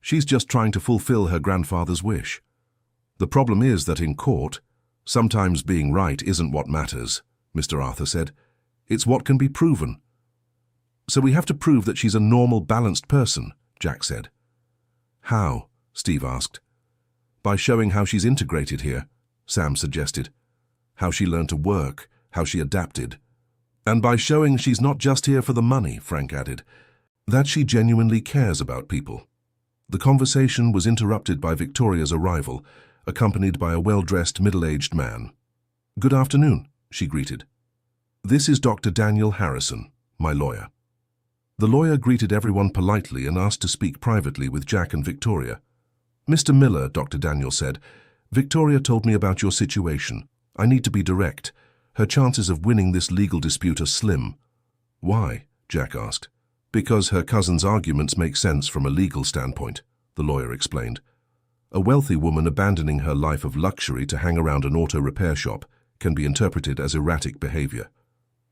She's just trying to fulfill her grandfather's wish. The problem is that in court, sometimes being right isn't what matters, Mr. Arthur said. It's what can be proven. So we have to prove that she's a normal, balanced person, Jack said. How? Steve asked. By showing how she's integrated here, Sam suggested. How she learned to work, how she adapted. And by showing she's not just here for the money, Frank added. That she genuinely cares about people. The conversation was interrupted by Victoria's arrival, accompanied by a well-dressed, middle-aged man. Good afternoon, she greeted. This is Dr. Daniel Harrison, my lawyer. The lawyer greeted everyone politely and asked to speak privately with Jack and Victoria. Mr. Miller, Dr. Daniel said, Victoria told me about your situation. I need to be direct. Her chances of winning this legal dispute are slim. Why? Jack asked. Because her cousin's arguments make sense from a legal standpoint, the lawyer explained. A wealthy woman abandoning her life of luxury to hang around an auto repair shop can be interpreted as erratic behavior.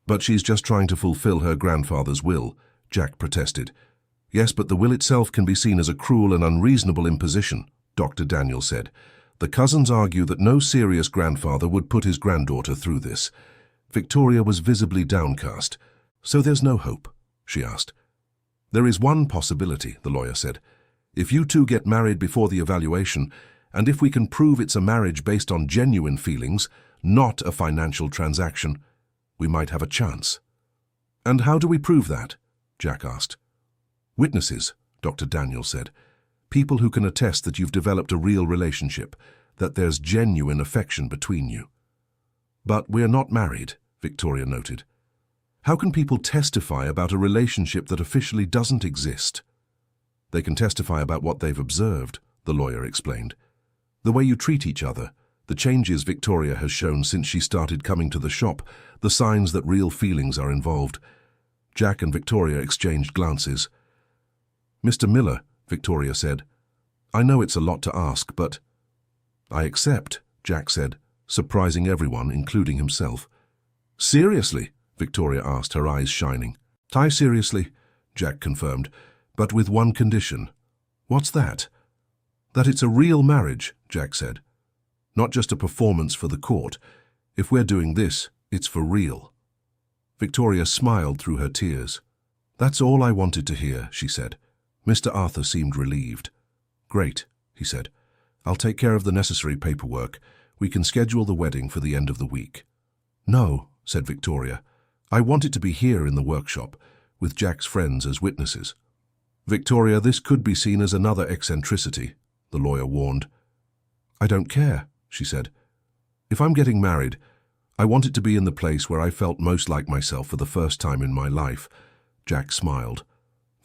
But she's just trying to fulfill her grandfather's will, Jack protested. Yes, but the will itself can be seen as a cruel and unreasonable imposition, Dr. Daniel said. The cousins argue that no serious grandfather would put his granddaughter through this. Victoria was visibly downcast. So there's no hope, she asked. There is one possibility, the lawyer said. If you two get married before the evaluation, and if we can prove it's a marriage based on genuine feelings, not a financial transaction, we might have a chance. And how do we prove that? Jack asked. Witnesses, Dr. Daniel said. People who can attest that you've developed a real relationship, that there's genuine affection between you. But we're not married, Victoria noted. How can people testify about a relationship that officially doesn't exist? They can testify about what they've observed, the lawyer explained. The way you treat each other, the changes Victoria has shown since she started coming to the shop, the signs that real feelings are involved. Jack and Victoria exchanged glances. Mr. Miller, Victoria said, I know it's a lot to ask, but... I accept, Jack said, surprising everyone, including himself. Seriously? Victoria asked, her eyes shining. I seriously, Jack confirmed, but with one condition. What's that? That it's a real marriage, Jack said. Not just a performance for the court. If we're doing this, it's for real. Victoria smiled through her tears. That's all I wanted to hear, she said. Mr. Arthur seemed relieved. Great, he said. I'll take care of the necessary paperwork. We can schedule the wedding for the end of the week. No, said Victoria. I want it to be here in the workshop, with Jack's friends as witnesses. Victoria, this could be seen as another eccentricity, the lawyer warned. I don't care, she said. If I'm getting married, I want it to be in the place where I felt most like myself for the first time in my life. Jack smiled.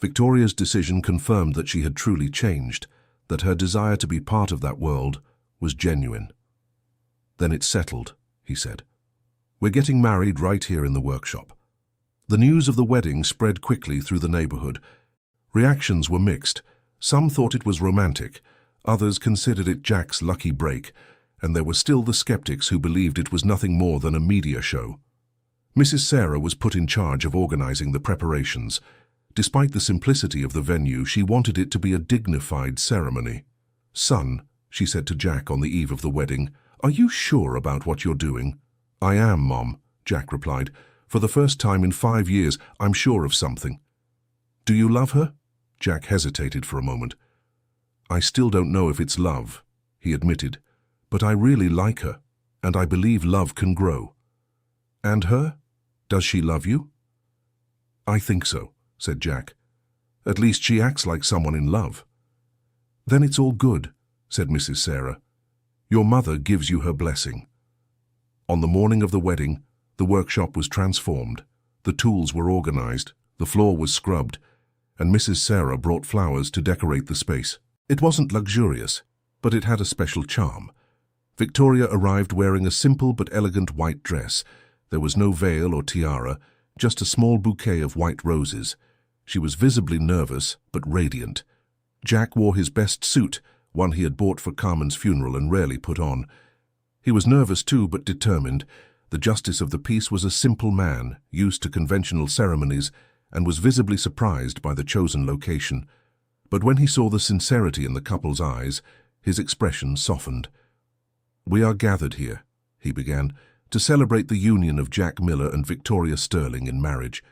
Victoria's decision confirmed that she had truly changed, that her desire to be part of that world was genuine. Then it's settled, he said. We're getting married right here in the workshop. The news of the wedding spread quickly through the neighborhood. Reactions were mixed. Some thought it was romantic, others considered it Jack's lucky break, and there were still the skeptics who believed it was nothing more than a media show. Mrs. Sarah was put in charge of organizing the preparations. Despite the simplicity of the venue, she wanted it to be a dignified ceremony. "Son," she said to Jack on the eve of the wedding, "are you sure about what you're doing?" "I am, Mom," Jack replied. "For the first time in 5 years, I'm sure of something." "Do you love her?" Jack hesitated for a moment. "I still don't know if it's love," he admitted, "but I really like her, and I believe love can grow." "And her? Does she love you?" "I think so," said Jack. "At least she acts like someone in love." "Then it's all good," said Mrs. Sarah. "Your mother gives you her blessing." On the morning of the wedding, the workshop was transformed. The tools were organized, the floor was scrubbed, and Mrs. Sarah brought flowers to decorate the space. It wasn't luxurious, but it had a special charm. Victoria arrived wearing a simple but elegant white dress. There was no veil or tiara, just a small bouquet of white roses. She was visibly nervous, but radiant. Jack wore his best suit, one he had bought for Carmen's funeral and rarely put on. He was nervous too, but determined. The justice of the peace was a simple man, used to conventional ceremonies, and was visibly surprised by the chosen location. But when he saw the sincerity in the couple's eyes, his expression softened. "We are gathered here," he began, "to celebrate the union of Jack Miller and Victoria Sterling in marriage.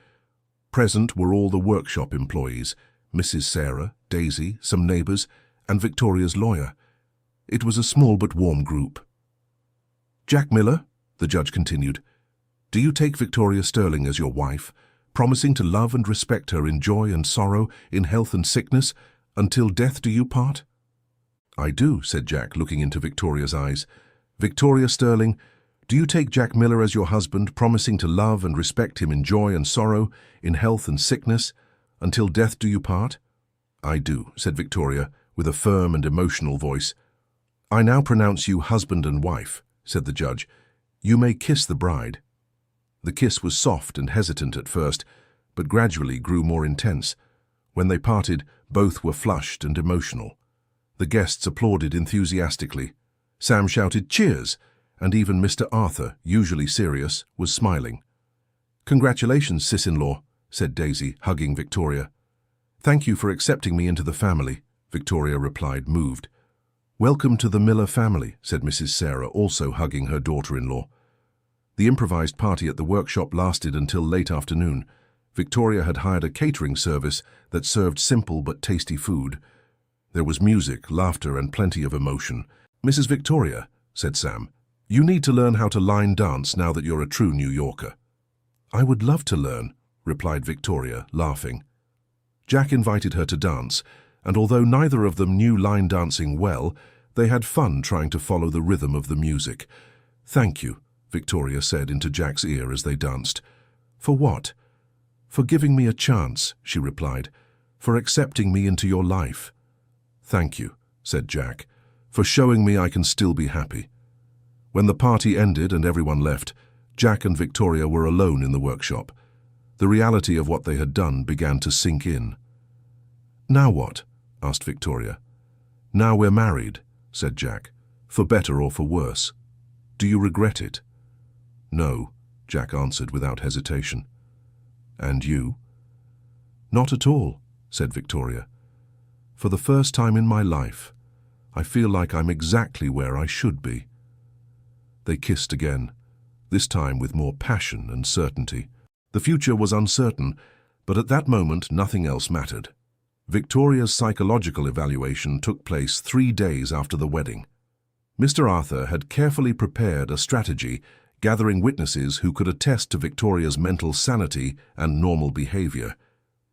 Present were all the workshop employees, Mrs. Sarah, Daisy, some neighbors, and Victoria's lawyer. It was a small but warm group. "Jack Miller," the judge continued, "do you take Victoria Sterling as your wife, promising to love and respect her in joy and sorrow, in health and sickness, until death do you part?" "I do," said Jack, looking into Victoria's eyes. "Victoria Sterling, do you take Jack Miller as your husband, promising to love and respect him in joy and sorrow, in health and sickness, until death do you part?" "I do," said Victoria, with a firm and emotional voice. "I now pronounce you husband and wife," said the judge. "You may kiss the bride." The kiss was soft and hesitant at first, but gradually grew more intense. When they parted, both were flushed and emotional. The guests applauded enthusiastically. Sam shouted, "Cheers!" and even Mr. Arthur, usually serious, was smiling. "Congratulations, sis-in-law," said Daisy, hugging Victoria. "Thank you for accepting me into the family," Victoria replied, moved. "Welcome to the Miller family," said Mrs. Sarah, also hugging her daughter-in-law. The improvised party at the workshop lasted until late afternoon. Victoria had hired a catering service that served simple but tasty food. There was music, laughter, and plenty of emotion. "Mrs. Victoria," said Sam, "you need to learn how to line dance now that you're a true New Yorker." "I would love to learn," replied Victoria, laughing. Jack invited her to dance, and although neither of them knew line dancing well, they had fun trying to follow the rhythm of the music. "Thank you," Victoria said into Jack's ear as they danced. "For what?" "For giving me a chance," she replied. "For accepting me into your life." "Thank you," said Jack, "for showing me I can still be happy." When the party ended and everyone left, Jack and Victoria were alone in the workshop. The reality of what they had done began to sink in. "Now what?" asked Victoria. "Now we're married," said Jack, "for better or for worse. Do you regret it?" "No," Jack answered without hesitation. "And you?" "Not at all," said Victoria. "For the first time in my life, I feel like I'm exactly where I should be." They kissed again, this time with more passion and certainty. The future was uncertain, but at that moment nothing else mattered. Victoria's psychological evaluation took place 3 days after the wedding. Mr. Arthur had carefully prepared a strategy, gathering witnesses who could attest to Victoria's mental sanity and normal behavior.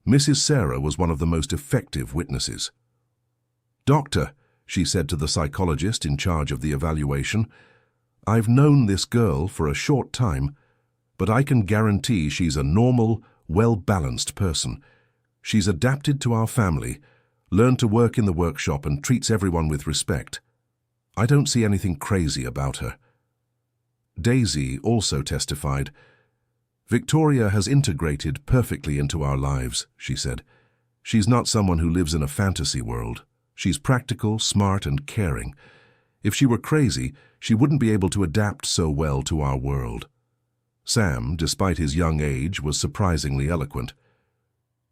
Mrs. Sarah was one of the most effective witnesses. "Doctor," she said to the psychologist in charge of the evaluation, "I've known this girl for a short time, but I can guarantee she's a normal, well-balanced person. She's adapted to our family, learned to work in the workshop, and treats everyone with respect. I don't see anything crazy about her." Daisy also testified. "Victoria has integrated perfectly into our lives," she said. She's not someone who lives in a fantasy world. She's practical, smart, and caring. If she were crazy, she wouldn't be able to adapt so well to our world." Sam, despite his young age, was surprisingly eloquent.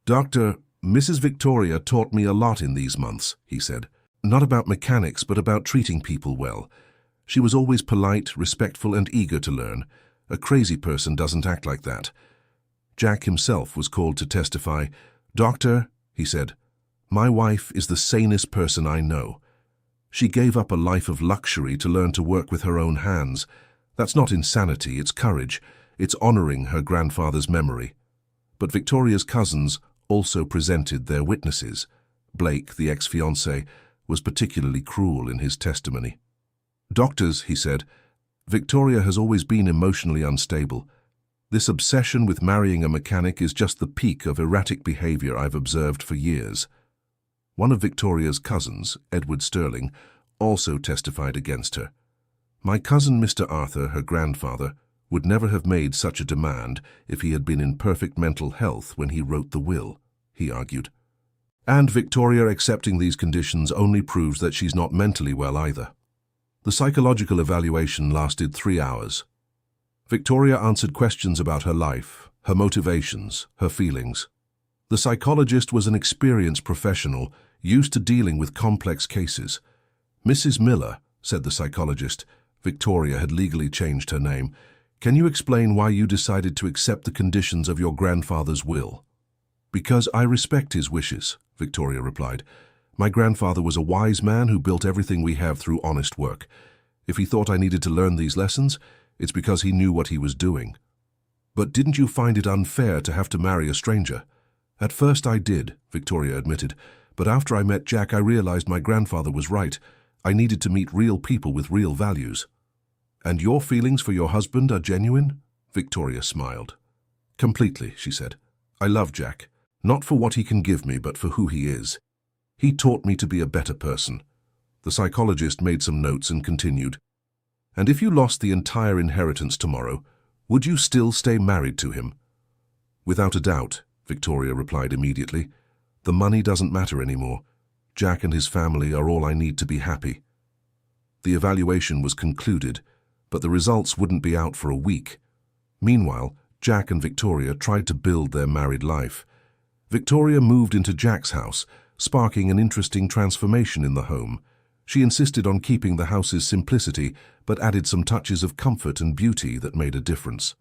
"Doctor, Mrs. Victoria taught me a lot in these months," he said. "Not about mechanics, but about treating people well. She was always polite, respectful, and eager to learn. A crazy person doesn't act like that." Jack himself was called to testify. "Doctor," he said, "my wife is the sanest person I know. She gave up a life of luxury to learn to work with her own hands. That's not insanity, it's courage. It's honoring her grandfather's memory." But Victoria's cousins also presented their witnesses. Blake, the ex-fiancé, was particularly cruel in his testimony. "Doctors," he said, "Victoria has always been emotionally unstable. This obsession with marrying a mechanic is just the peak of erratic behavior I've observed for years." One of Victoria's cousins, Edward Sterling, also testified against her. "My cousin Mr. Arthur, her grandfather, would never have made such a demand if he had been in perfect mental health when he wrote the will," he argued. And Victoria accepting these conditions only proves that she's not mentally well either. The psychological evaluation lasted 3 hours. Victoria answered questions about her life, her motivations, her feelings. The psychologist was an experienced professional, used to dealing with complex cases. "Mrs. Miller," said the psychologist, Victoria had legally changed her name, "can you explain why you decided to accept the conditions of your grandfather's will?" "Because I respect his wishes," Victoria replied. "My grandfather was a wise man who built everything we have through honest work. If he thought I needed to learn these lessons, it's because he knew what he was doing." "But didn't you find it unfair to have to marry a stranger?" "At first I did," Victoria admitted, "but after I met Jack I realized my grandfather was right. I needed to meet real people with real values." "And your feelings for your husband are genuine?" Victoria smiled. "Completely," she said. "I love Jack, not for what he can give me, but for who he is. He taught me to be a better person." The psychologist made some notes and continued. "And if you lost the entire inheritance tomorrow, would you still stay married to him?" "Without a doubt," Victoria replied immediately. "The money doesn't matter anymore. Jack and his family are all I need to be happy." The evaluation was concluded, but the results wouldn't be out for a week. Meanwhile, Jack and Victoria tried to build their married life. Victoria moved into Jack's house, sparking an interesting transformation in the home. She insisted on keeping the house's simplicity, but added some touches of comfort and beauty that made a difference.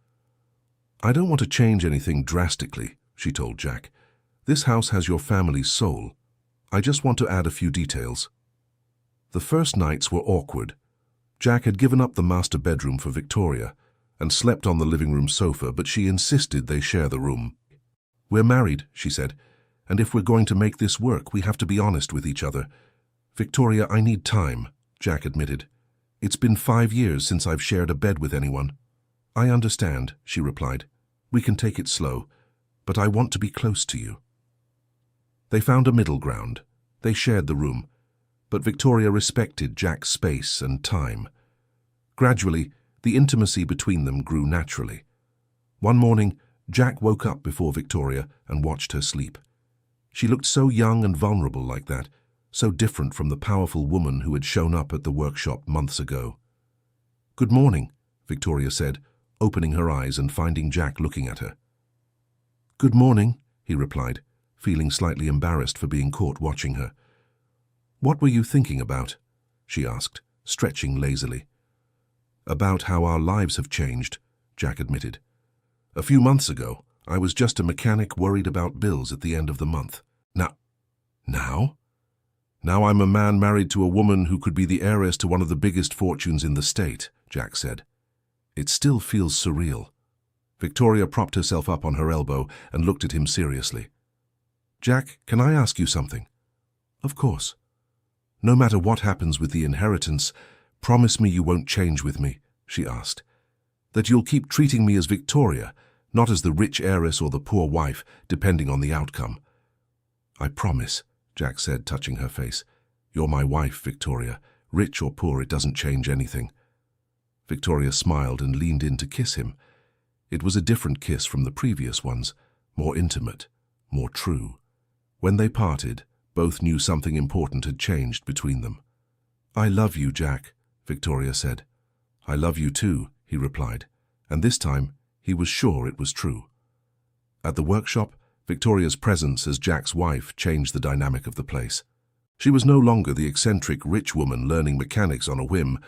"I don't want to change anything drastically," she told Jack. "This house has your family's soul. I just want to add a few details." The first nights were awkward. Jack had given up the master bedroom for Victoria and slept on the living room sofa, but she insisted they share the room. "We're married," she said, "and if we're going to make this work, we have to be honest with each other." "Victoria, I need time," Jack admitted. "It's been 5 years since I've shared a bed with anyone." "I understand," she replied. "We can take it slow, but I want to be close to you." They found a middle ground. They shared the room, but Victoria respected Jack's space and time. Gradually, the intimacy between them grew naturally. One morning, Jack woke up before Victoria and watched her sleep. She looked so young and vulnerable like that, so different from the powerful woman who had shown up at the workshop months ago. "Good morning," Victoria said, opening her eyes and finding Jack looking at her. "Good morning," he replied, feeling slightly embarrassed for being caught watching her. "What were you thinking about?" she asked, stretching lazily. "About how our lives have changed," Jack admitted. "A few months ago, I was just a mechanic worried about bills at the end of the month. Now? Now I'm a man married to a woman who could be the heiress to one of the biggest fortunes in the state," Jack said. "It still feels surreal." Victoria propped herself up on her elbow and looked at him seriously. "Jack, can I ask you something?" "Of course." "No matter what happens with the inheritance, promise me you won't change with me," she asked. "That you'll keep treating me as Victoria, not as the rich heiress or the poor wife, depending on the outcome." "I promise," Jack said, touching her face. "You're my wife, Victoria. Rich or poor, it doesn't change anything." Victoria smiled and leaned in to kiss him. It was a different kiss from the previous ones, more intimate, more true. When they parted, both knew something important had changed between them. "I love you, Jack," Victoria said. "I love you too," he replied, and this time he was sure it was true. At the workshop, Victoria's presence as Jack's wife changed the dynamic of the place. She was no longer the eccentric rich woman learning mechanics on a whim,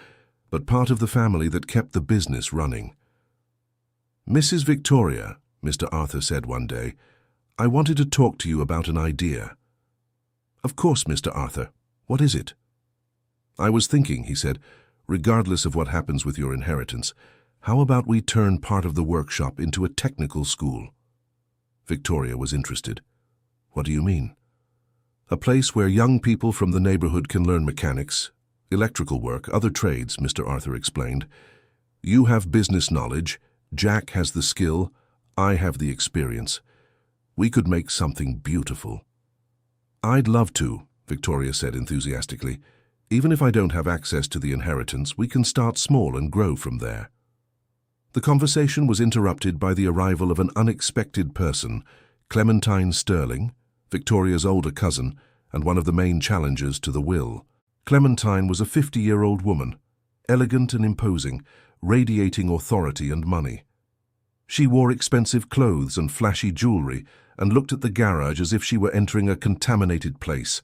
but part of the family that kept the business running. "Mrs. Victoria," Mr. Arthur said one day, "I wanted to talk to you about an idea." "Of course, Mr. Arthur. What is it?" "I was thinking," he said, "regardless of what happens with your inheritance, how about we turn part of the workshop into a technical school?" Victoria was interested. "What do you mean?" "A place where young people from the neighborhood can learn mechanics, electrical work, other trades," Mr. Arthur explained. "You have business knowledge, Jack has the skill, I have the experience. We could make something beautiful." "I'd love to," Victoria said enthusiastically. "Even if I don't have access to the inheritance, we can start small and grow from there." The conversation was interrupted by the arrival of an unexpected person, Clementine Sterling, Victoria's older cousin, and one of the main challengers to the will. Clementine was a 50-year-old woman, elegant and imposing, radiating authority and money. She wore expensive clothes and flashy jewelry and looked at the garage as if she were entering a contaminated place.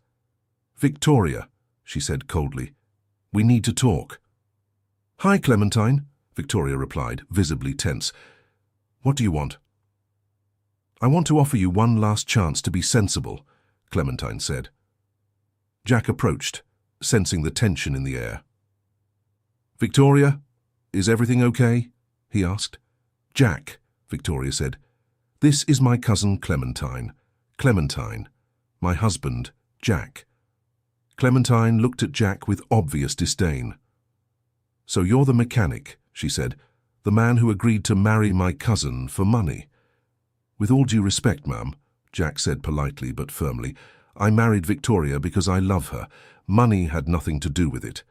"Victoria," she said coldly, "we need to talk." "Hi, Clementine," Victoria replied, visibly tense. "What do you want?" "I want to offer you one last chance to be sensible," Clementine said. Jack approached, sensing the tension in the air. "Victoria, is everything okay?" he asked. "Jack," Victoria said, "this is my cousin Clementine. Clementine, my husband, Jack." Clementine looked at Jack with obvious disdain. "So you're the mechanic," she said, "the man who agreed to marry my cousin for money." "With all due respect, ma'am," Jack said politely but firmly, "I married Victoria because I love her. Money had nothing to do with it."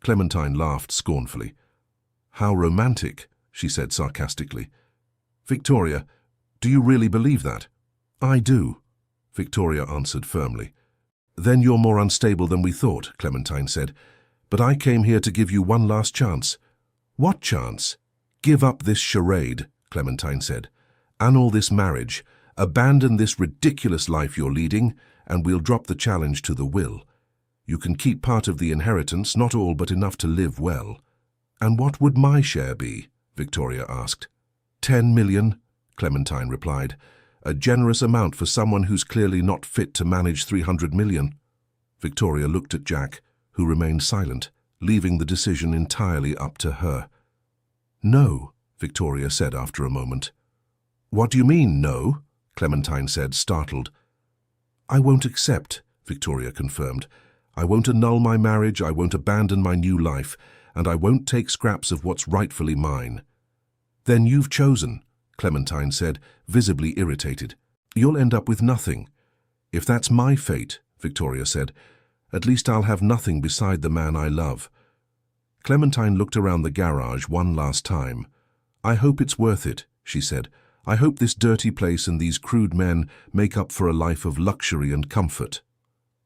Clementine laughed scornfully. "How romantic," she said sarcastically. "Victoria, do you really believe that?" "I do," Victoria answered firmly. "Then you're more unstable than we thought," Clementine said. "But I came here to give you one last chance." "What chance?" "Give up this charade," Clementine said. "Annul this marriage. Abandon this ridiculous life you're leading, and we'll drop the challenge to the will. You can keep part of the inheritance, not all, but enough to live well." "And what would my share be?" Victoria asked. 10 million, Clementine replied. "A generous amount for someone who's clearly not fit to manage 300 million. Victoria looked at Jack, who remained silent, leaving the decision entirely up to her. "No," Victoria said after a moment. "What do you mean, no?" Clementine said, startled. "I won't accept," Victoria confirmed. "I won't annul my marriage, I won't abandon my new life, and I won't take scraps of what's rightfully mine." "Then you've chosen," Clementine said, visibly irritated. "You'll end up with nothing." "If that's my fate," Victoria said, "at least I'll have nothing beside the man I love." Clementine looked around the garage one last time. "I hope it's worth it," she said. "I hope this dirty place and these crude men make up for a life of luxury and comfort."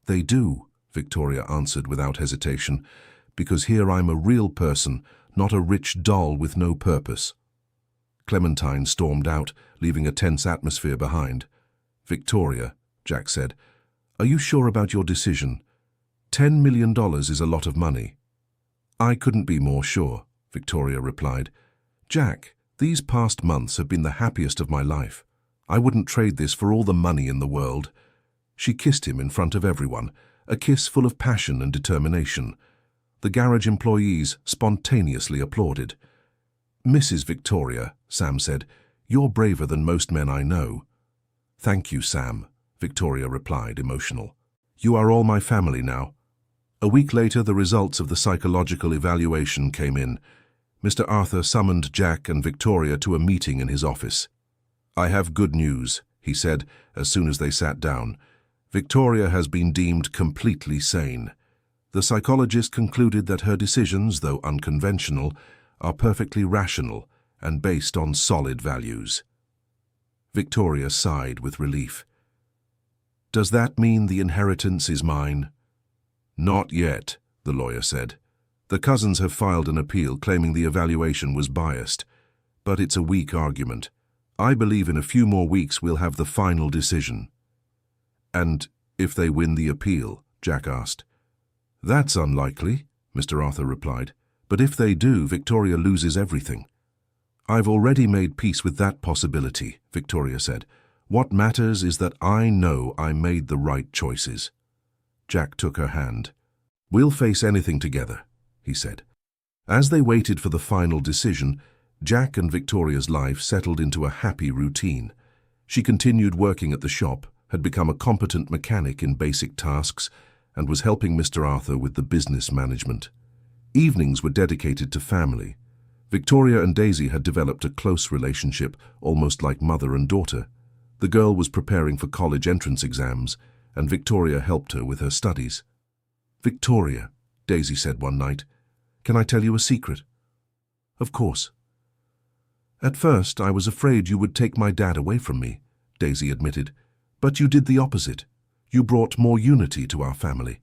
"They do," Victoria answered without hesitation, "because here I'm a real person, not a rich doll with no purpose." Clementine stormed out, leaving a tense atmosphere behind. "Victoria," Jack said, "are you sure about your decision? $10 million is a lot of money." "I couldn't be more sure," Victoria replied. "Jack, these past months have been the happiest of my life. I wouldn't trade this for all the money in the world." She kissed him in front of everyone, a kiss full of passion and determination. The garage employees spontaneously applauded. "Mrs. Victoria," Sam said, "you're braver than most men I know." "Thank you, Sam," Victoria replied, emotional. "You are all my family now." A week later, the results of the psychological evaluation came in. Mr. Arthur summoned Jack and Victoria to a meeting in his office. "I have good news," he said as soon as they sat down. "Victoria has been deemed completely sane. The psychologist concluded that her decisions, though unconventional, are perfectly rational and based on solid values." Victoria sighed with relief. Does that mean the inheritance is mine? Not yet, the lawyer said. The cousins have filed an appeal claiming the evaluation was biased, but it's a weak argument. I believe in a few more weeks we'll have the final decision. And if they win the appeal? Jack asked. That's unlikely, Mr. Arthur replied. But if they do, Victoria loses everything. I've already made peace with that possibility, Victoria said. What matters is that I know I made the right choices. Jack took her hand. We'll face anything together, he said. As they waited for the final decision, Jack and Victoria's life settled into a happy routine. She continued working at the shop, had become a competent mechanic in basic tasks, and was helping Mr. Arthur with the business management. Evenings were dedicated to family. Victoria and Daisy had developed a close relationship, almost like mother and daughter. The girl was preparing for college entrance exams, and Victoria helped her with her studies. Victoria, Daisy said one night, can I tell you a secret? Of course. At first, I was afraid you would take my dad away from me, Daisy admitted. But you did the opposite. You brought more unity to our family.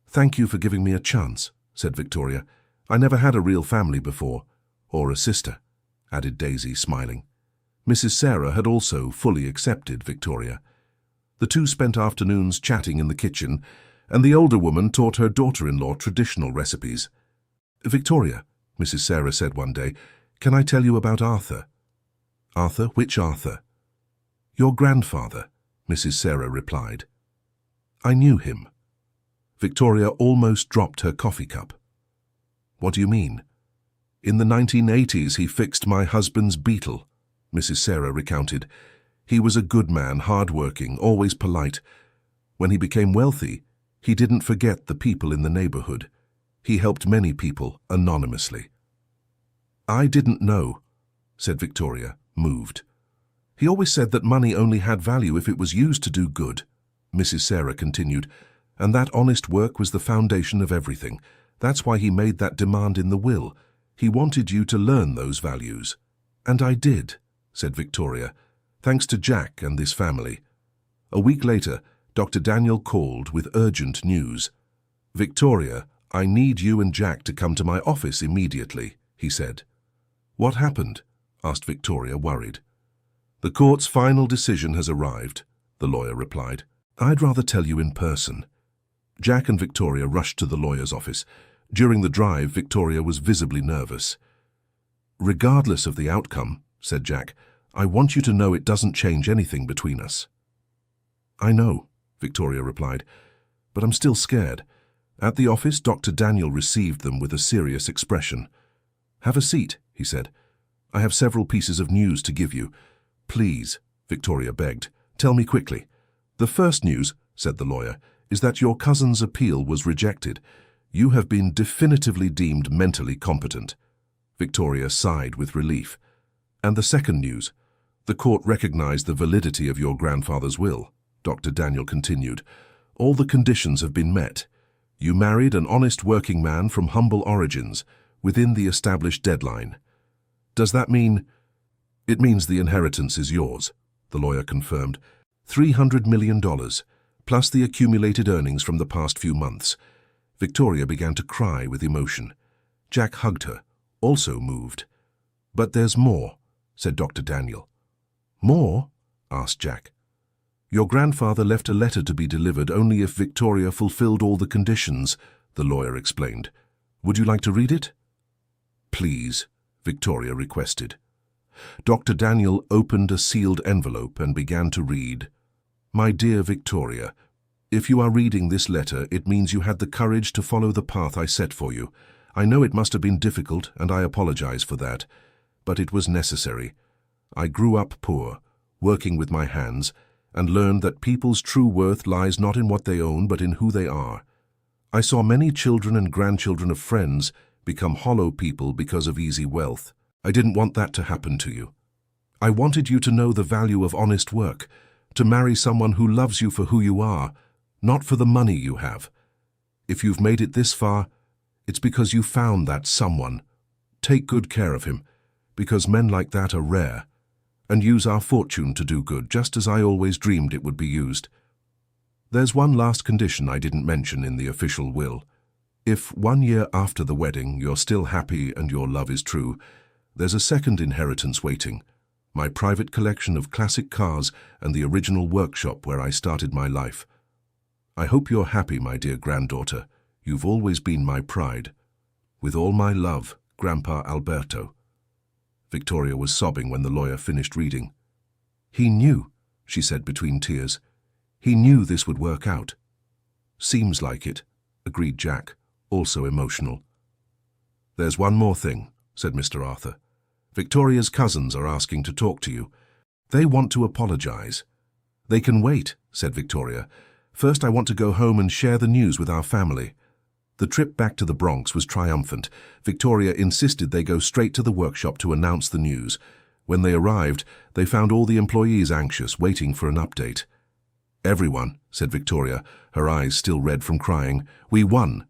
Thank you for giving me a chance, said Victoria. I never had a real family before. Or a sister, added Daisy, smiling. Mrs. Sarah had also fully accepted Victoria. The two spent afternoons chatting in the kitchen, and the older woman taught her daughter-in-law traditional recipes. Victoria, Mrs. Sarah said one day, can I tell you about Arthur? Arthur? Which Arthur? Your grandfather, Mrs. Sarah replied. I knew him. Victoria almost dropped her coffee cup. What do you mean? In the 1980s he fixed my husband's Beetle, Mrs. Sarah recounted. He was a good man, hard-working, always polite. When he became wealthy, he didn't forget the people in the neighborhood. He helped many people anonymously. I didn't know, said Victoria, moved. He always said that money only had value if it was used to do good, Mrs. Sarah continued, and that honest work was the foundation of everything. That's why he made that demand in the will. He wanted you to learn those values. And I did, said Victoria, thanks to Jack and this family. A week later, Dr. Daniel called with urgent news. Victoria, I need you and Jack to come to my office immediately, he said. What happened? Asked Victoria, worried. The court's final decision has arrived, the lawyer replied. I'd rather tell you in person. Jack and Victoria rushed to the lawyer's office. During the drive, Victoria was visibly nervous. Regardless of the outcome, said Jack, I want you to know it doesn't change anything between us. I know, Victoria replied, but I'm still scared. At the office, Dr. Daniel received them with a serious expression. Have a seat, he said. I have several pieces of news to give you. Please, Victoria begged, tell me quickly. The first news, said the lawyer, is that your cousin's appeal was rejected. You have been definitively deemed mentally competent. Victoria sighed with relief. And the second news, the court recognized the validity of your grandfather's will, Dr. Daniel continued. All the conditions have been met. You married an honest working man from humble origins, within the established deadline. Does that mean? It means the inheritance is yours, the lawyer confirmed. $300 million, plus the accumulated earnings from the past few months. Victoria began to cry with emotion. Jack hugged her, also moved. But there's more, said Dr. Daniel. More? Asked Jack. Your grandfather left a letter to be delivered only if Victoria fulfilled all the conditions, the lawyer explained. Would you like to read it? Please, Victoria requested. Dr. Daniel opened a sealed envelope and began to read. My dear Victoria, if you are reading this letter, it means you had the courage to follow the path I set for you. I know it must have been difficult, and I apologize for that, but it was necessary. I grew up poor, working with my hands, and learned that people's true worth lies not in what they own, but in who they are. I saw many children and grandchildren of friends become hollow people because of easy wealth. I didn't want that to happen to you. I wanted you to know the value of honest work, to marry someone who loves you for who you are, not for the money you have. If you've made it this far, it's because you found that someone. Take good care of him, because men like that are rare, and use our fortune to do good, just as I always dreamed it would be used. There's one last condition I didn't mention in the official will. If 1 year after the wedding you're still happy and your love is true, there's a second inheritance waiting. My private collection of classic cars and the original workshop where I started my life. I hope you're happy, my dear granddaughter. You've always been my pride. With all my love, Grandpa Alberto. Victoria was sobbing when the lawyer finished reading. He knew, she said between tears. He knew this would work out. Seems like it, agreed Jack, also emotional. There's one more thing, said Mr. Arthur. Victoria's cousins are asking to talk to you. They want to apologize. They can wait, said Victoria. First, I want to go home and share the news with our family. The trip back to the Bronx was triumphant. Victoria insisted they go straight to the workshop to announce the news. When they arrived, they found all the employees anxious, waiting for an update. Everyone, said Victoria, her eyes still red from crying. We won.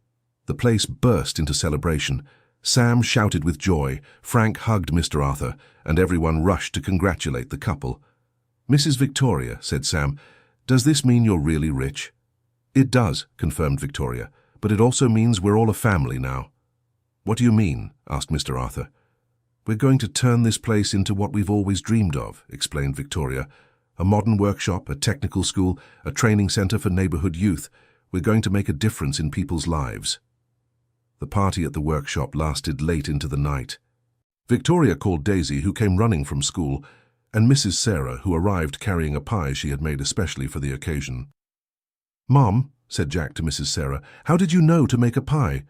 The place burst into celebration. Sam shouted with joy, Frank hugged Mr. Arthur, and everyone rushed to congratulate the couple. Mrs. Victoria, said Sam, does this mean you're really rich? It does, confirmed Victoria, but it also means we're all a family now. What do you mean? Asked Mr. Arthur. We're going to turn this place into what we've always dreamed of, explained Victoria. A modern workshop, a technical school, a training center for neighborhood youth. We're going to make a difference in people's lives. The party at the workshop lasted late into the night. Victoria called Daisy, who came running from school, and Mrs. Sarah, who arrived carrying a pie she had made especially for the occasion. Mom, said Jack to Mrs. Sarah, how did you know to make a pie?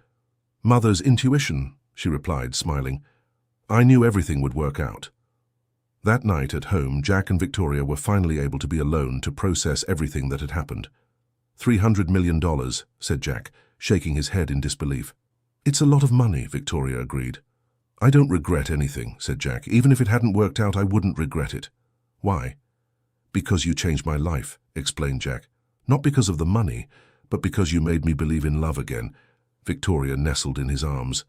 Mother's intuition, she replied, smiling. I knew everything would work out. That night at home, Jack and Victoria were finally able to be alone to process everything that had happened. $300 million, said Jack, shaking his head in disbelief. It's a lot of money, Victoria agreed. I don't regret anything, said Jack. Even if it hadn't worked out, I wouldn't regret it. Why? Because you changed my life, explained Jack. Not because of the money, but because you made me believe in love again. Victoria nestled in his arms.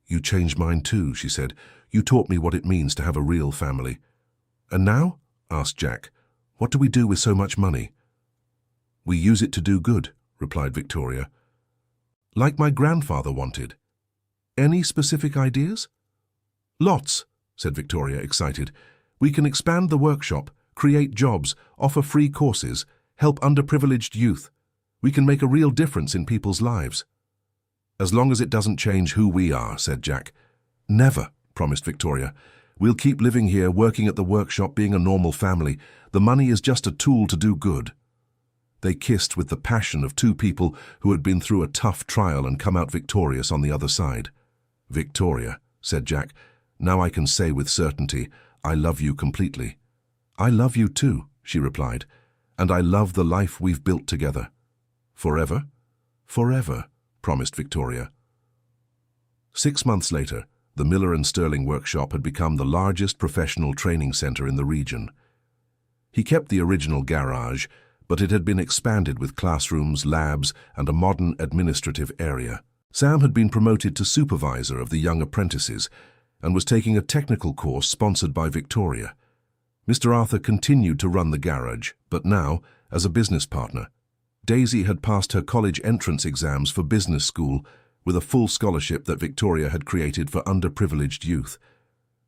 You changed mine too, she said. You taught me what it means to have a real family. And now? Asked Jack. What do we do with so much money? We use it to do good, replied Victoria. Like my grandfather wanted. Any specific ideas? Lots, said Victoria, excited. We can expand the workshop, create jobs, offer free courses, help underprivileged youth. We can make a real difference in people's lives. As long as it doesn't change who we are, said Jack. Never, promised Victoria. We'll keep living here, working at the workshop, being a normal family. The money is just a tool to do good. They kissed with the passion of two people who had been through a tough trial and come out victorious on the other side. Victoria, said Jack, now I can say with certainty, I love you completely. I love you too, she replied, and I love the life we've built together. Forever? Forever, promised Victoria. 6 months later, the Miller and Sterling workshop had become the largest professional training center in the region. He kept the original garage, but it had been expanded with classrooms, labs, and a modern administrative area. Sam had been promoted to supervisor of the young apprentices and was taking a technical course sponsored by Victoria. Mr. Arthur continued to run the garage, but now as a business partner. Daisy had passed her college entrance exams for business school with a full scholarship that Victoria had created for underprivileged youth.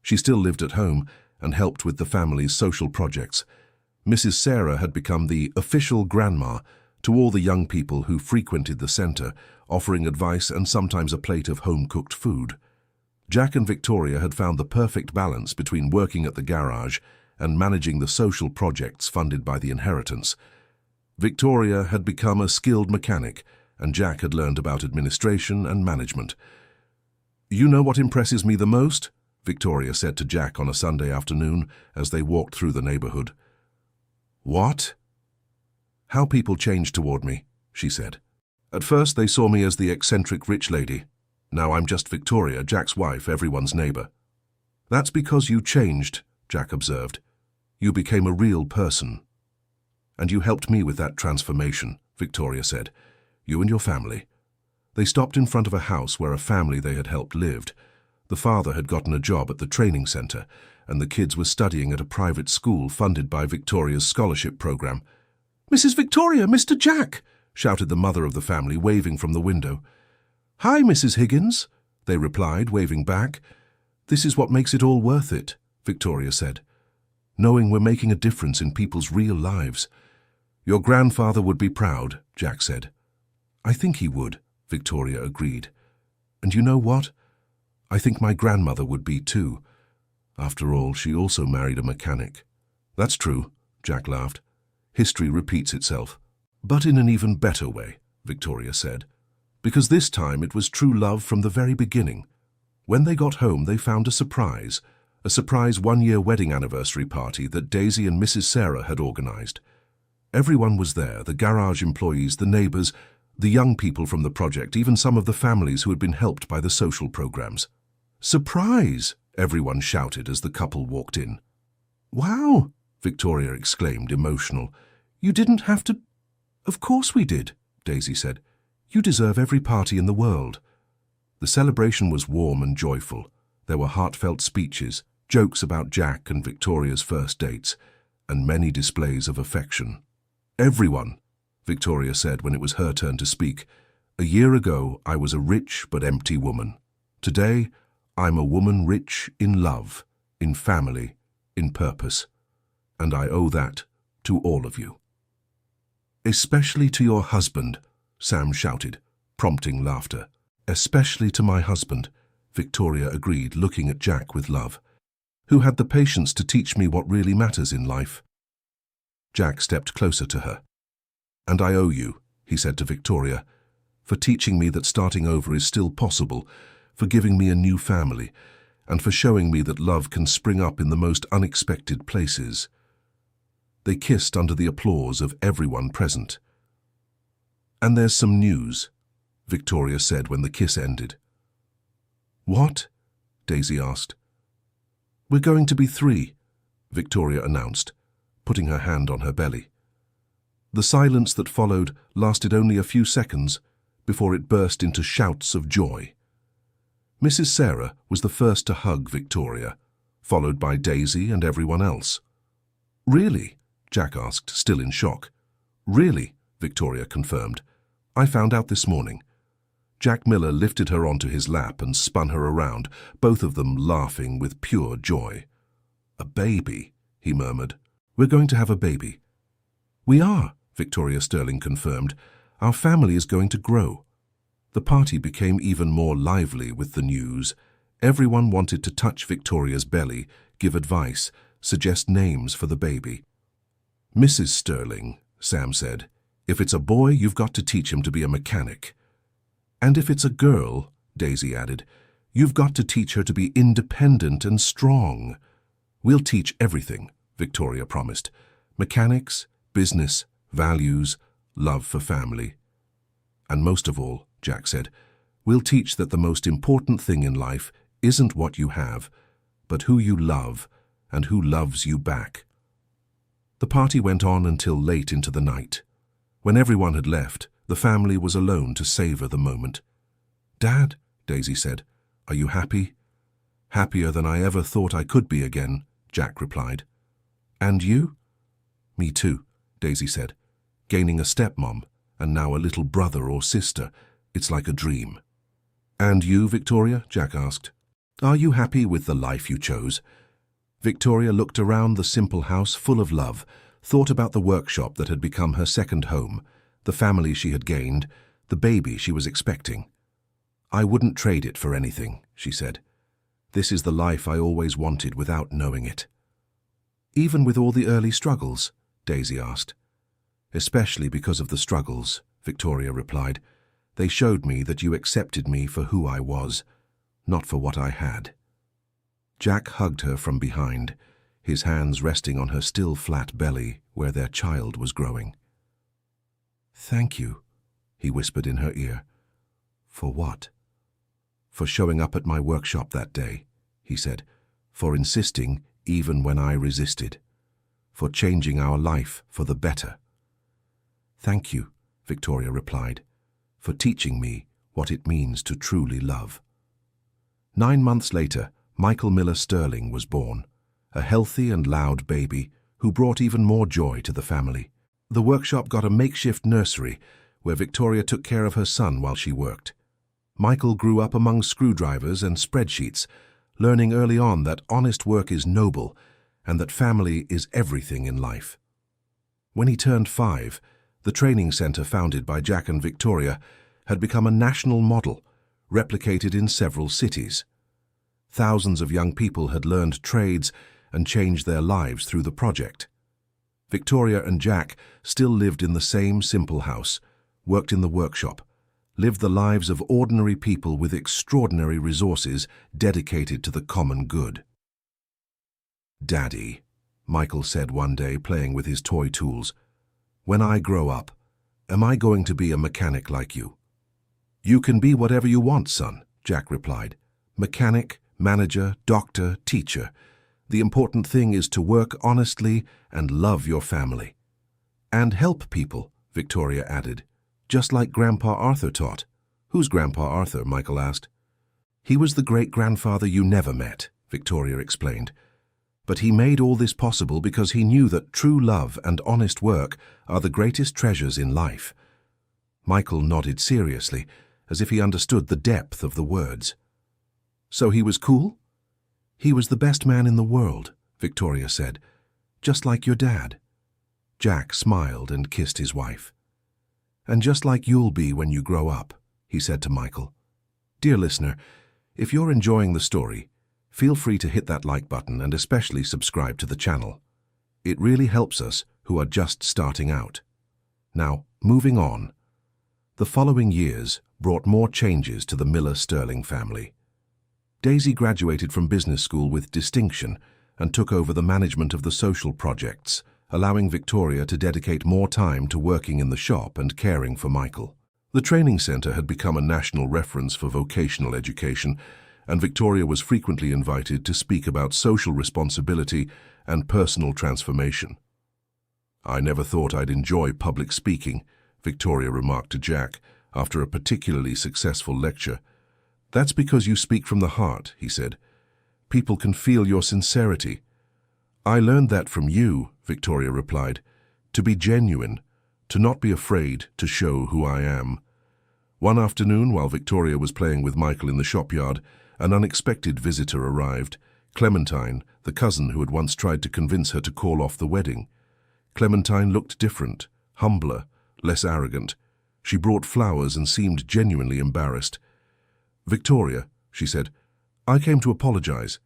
She still lived at home and helped with the family's social projects. Mrs. Sarah had become the official grandma to all the young people who frequented the center, offering advice and sometimes a plate of home-cooked food. Jack and Victoria had found the perfect balance between working at the garage and managing the social projects funded by the inheritance. Victoria had become a skilled mechanic, and Jack had learned about administration and management. You know what impresses me the most? Victoria said to Jack on a Sunday afternoon as they walked through the neighborhood. What? How people changed toward me, she said. At first they saw me as the eccentric rich lady. Now I'm just Victoria, Jack's wife, everyone's neighbor. That's because you changed, Jack observed. You became a real person. And you helped me with that transformation, Victoria said. You and your family. They stopped in front of a house where a family they had helped lived. The father had gotten a job at the training center, and the kids were studying at a private school funded by Victoria's scholarship program. "Mrs. Victoria, Mr. Jack!" shouted the mother of the family, waving from the window. "Hi, Mrs. Higgins," they replied, waving back. "This is what makes it all worth it," Victoria said. "Knowing we're making a difference in people's real lives." "Your grandfather would be proud," Jack said. "I think he would," Victoria agreed. "And you know what? I think my grandmother would be too. After all, she also married a mechanic." "That's true," Jack laughed. "History repeats itself. But in an even better way," Victoria said. "Because this time it was true love from the very beginning. When they got home, they found a surprise 1-year wedding anniversary party that Daisy and Mrs. Sarah had organized. Everyone was there, the garage employees, the neighbors, the young people from the project, even some of the families who had been helped by the social programs. "Surprise!" everyone shouted as the couple walked in. "Wow!" Victoria exclaimed, emotional. "You didn't have to—" "Of course we did," Daisy said. "You deserve every party in the world." The celebration was warm and joyful. There were heartfelt speeches, jokes about Jack and Victoria's first dates, and many displays of affection. "Everyone," Victoria said when it was her turn to speak, "a year ago I was a rich but empty woman. Today I'm a woman rich in love, in family, in purpose. And I owe that to all of you." "Especially to your husband," Sam shouted, prompting laughter. "Especially to my husband," Victoria agreed, looking at Jack with love, "who had the patience to teach me what really matters in life." Jack stepped closer to her. "And I owe you," he said to Victoria, "for teaching me that starting over is still possible, for giving me a new family, and for showing me that love can spring up in the most unexpected places." They kissed under the applause of everyone present. "And there's some news," Victoria said when the kiss ended. "What?" Daisy asked. "We're going to be 3, Victoria announced, putting her hand on her belly. The silence that followed lasted only a few seconds before it burst into shouts of joy. Mrs. Sarah was the first to hug Victoria, followed by Daisy and everyone else. "Really?" Jack asked, still in shock. "Really," Victoria confirmed. "I found out this morning." Jack Miller lifted her onto his lap and spun her around, both of them laughing with pure joy. "A baby," he murmured. "We're going to have a baby." "We are," Victoria Sterling confirmed. "Our family is going to grow." The party became even more lively with the news. Everyone wanted to touch Victoria's belly, give advice, suggest names for the baby. "Mrs. Sterling," Sam said, "if it's a boy, you've got to teach him to be a mechanic. And if it's a girl," Daisy added, "you've got to teach her to be independent and strong." "We'll teach everything," Victoria promised. "Mechanics, business, values, love for family. And most of all," Jack said, "we'll teach that the most important thing in life isn't what you have, but who you love and who loves you back." The party went on until late into the night. When everyone had left, the family was alone to savor the moment. "Dad," Daisy said, "are you happy?" "Happier than I ever thought I could be again," Jack replied. "And you?" "Me too," Daisy said. "Gaining a stepmom, and now a little brother or sister. It's like a dream." "And you, Victoria?" Jack asked. "Are you happy with the life you chose?" Victoria looked around the simple house full of love, thought about the workshop that had become her second home, the family she had gained, the baby she was expecting. "I wouldn't trade it for anything," she said. "This is the life I always wanted without knowing it." "Even with all the early struggles?" Daisy asked. "Especially because of the struggles," Victoria replied. "They showed me that you accepted me for who I was, not for what I had." Jack hugged her from behind, his hands resting on her still flat belly where their child was growing. "Thank you," he whispered in her ear. "For what?" "For showing up at my workshop that day," he said. "For insisting even when I resisted. For changing our life for the better." "Thank you," Victoria replied, "for teaching me what it means to truly love." 9 months later, Michael Miller Sterling was born, a healthy and loud baby who brought even more joy to the family. The workshop got a makeshift nursery where Victoria took care of her son while she worked. Michael grew up among screwdrivers and spreadsheets, learning early on that honest work is noble and that family is everything in life. When he turned 5, the training center founded by Jack and Victoria had become a national model, replicated in several cities. Thousands of young people had learned trades and changed their lives through the project. Victoria and Jack still lived in the same simple house, worked in the workshop, lived the lives of ordinary people with extraordinary resources dedicated to the common good. "Daddy," Michael said one day, playing with his toy tools, "when I grow up, am I going to be a mechanic like you?" "You can be whatever you want, son," Jack replied. "Mechanic, manager, doctor, teacher. The important thing is to work honestly and love your family." "And help people," Victoria added, "just like Grandpa Arthur taught." "Who's Grandpa Arthur?" Michael asked. "He was the great-grandfather you never met," Victoria explained. "But he made all this possible because he knew that true love and honest work are the greatest treasures in life." Michael nodded seriously, as if he understood the depth of the words. "So he was cool?" "He was the best man in the world," Victoria said, "just like your dad." Jack smiled and kissed his wife. "And just like you'll be when you grow up," he said to Michael. Dear listener, if you're enjoying the story, feel free to hit that like button and especially subscribe to the channel. It really helps us who are just starting out. Now, moving on. The following years brought more changes to the Miller-Sterling family. Daisy graduated from business school with distinction and took over the management of the social projects, allowing Victoria to dedicate more time to working in the shop and caring for Michael. The training center had become a national reference for vocational education, and Victoria was frequently invited to speak about social responsibility and personal transformation. "I never thought I'd enjoy public speaking," Victoria remarked to Jack after a particularly successful lecture. "That's because you speak from the heart," he said. "People can feel your sincerity." "I learned that from you," Victoria replied. "To be genuine, to not be afraid to show who I am." One afternoon, while Victoria was playing with Michael in the shopyard, an unexpected visitor arrived, Clementine, the cousin who had once tried to convince her to call off the wedding. Clementine looked different, humbler, less arrogant. She brought flowers and seemed genuinely embarrassed. "Victoria," she said, "I came to apologize."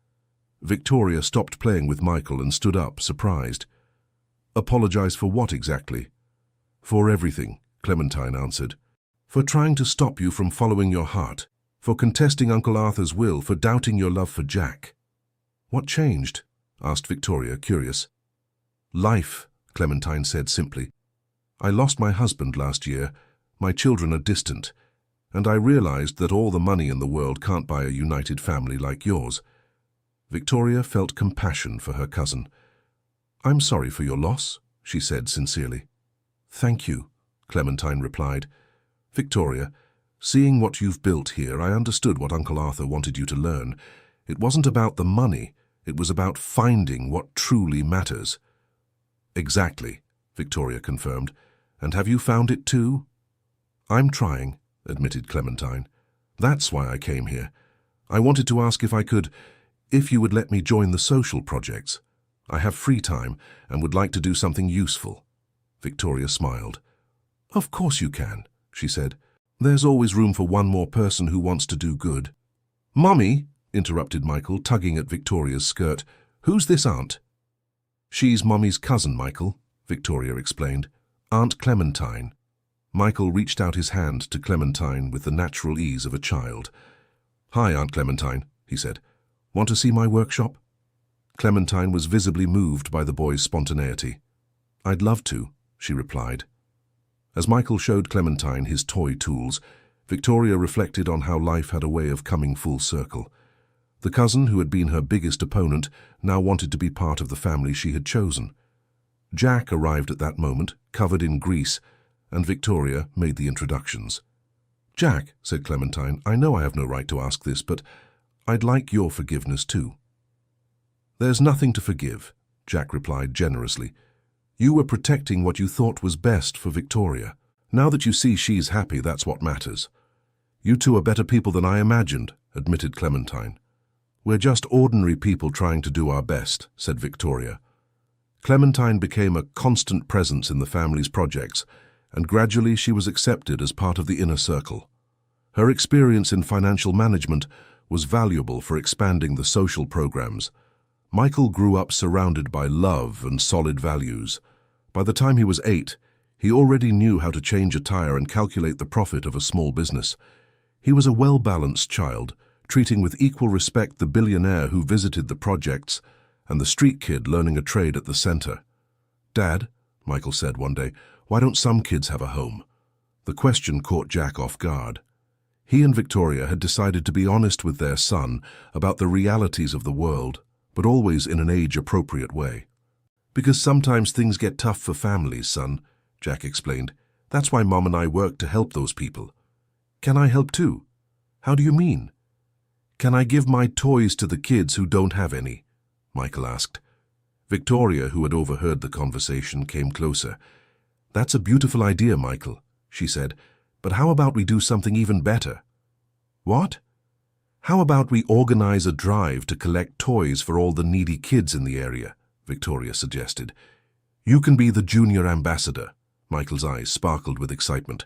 Victoria stopped playing with Michael and stood up, surprised. "Apologize for what exactly?" "For everything," Clementine answered. "For trying to stop you from following your heart, for contesting Uncle Arthur's will, for doubting your love for Jack." "What changed?" asked Victoria, curious. "Life," Clementine said simply. "I lost my husband last year. My children are distant. And I realized that all the money in the world can't buy a united family like yours." Victoria felt compassion for her cousin. "I'm sorry for your loss," she said sincerely. "Thank you," Clementine replied. "Victoria, seeing what you've built here, I understood what Uncle Arthur wanted you to learn. It wasn't about the money, it was about finding what truly matters." "Exactly," Victoria confirmed. "And have you found it too?" "I'm trying," admitted Clementine. "That's why I came here. I wanted to ask if you would let me join the social projects. I have free time and would like to do something useful." Victoria smiled. "Of course you can," she said. "There's always room for one more person who wants to do good." "Mummy," interrupted Michael, tugging at Victoria's skirt, "who's this aunt?" "She's Mummy's cousin, Michael," Victoria explained. "Aunt Clementine." Michael reached out his hand to Clementine with the natural ease of a child. "Hi, Aunt Clementine," he said. "Want to see my workshop?" Clementine was visibly moved by the boy's spontaneity. "I'd love to," she replied. As Michael showed Clementine his toy tools, Victoria reflected on how life had a way of coming full circle. The cousin who had been her biggest opponent now wanted to be part of the family she had chosen. Jack arrived at that moment, covered in grease, and Victoria made the introductions. "Jack," said Clementine, "I know I have no right to ask this, but I'd like your forgiveness too." "There's nothing to forgive," Jack replied generously. You were protecting what you thought was best for Victoria. Now that you see she's happy, that's what matters. You two are better people than I imagined, admitted Clementine. We're just ordinary people trying to do our best, said Victoria. Clementine became a constant presence in the family's projects, and gradually she was accepted as part of the inner circle. Her experience in financial management was valuable for expanding the social programs. Michael grew up surrounded by love and solid values. By the time he was 8, he already knew how to change a tire and calculate the profit of a small business. He was a well-balanced child, treating with equal respect the billionaire who visited the projects and the street kid learning a trade at the center. "Dad," Michael said one day, "why don't some kids have a home?" The question caught Jack off guard. He and Victoria had decided to be honest with their son about the realities of the world, but always in an age-appropriate way. "Because sometimes things get tough for families, son," Jack explained. "That's why Mom and I work to help those people." "Can I help too?" "How do you mean?" "Can I give my toys to the kids who don't have any?" Michael asked. Victoria, who had overheard the conversation, came closer. "That's a beautiful idea, Michael," she said, "but how about we do something even better?" "What?" "How about we organize a drive to collect toys for all the needy kids in the area?" Victoria suggested. "You can be the junior ambassador." Michael's eyes sparkled with excitement.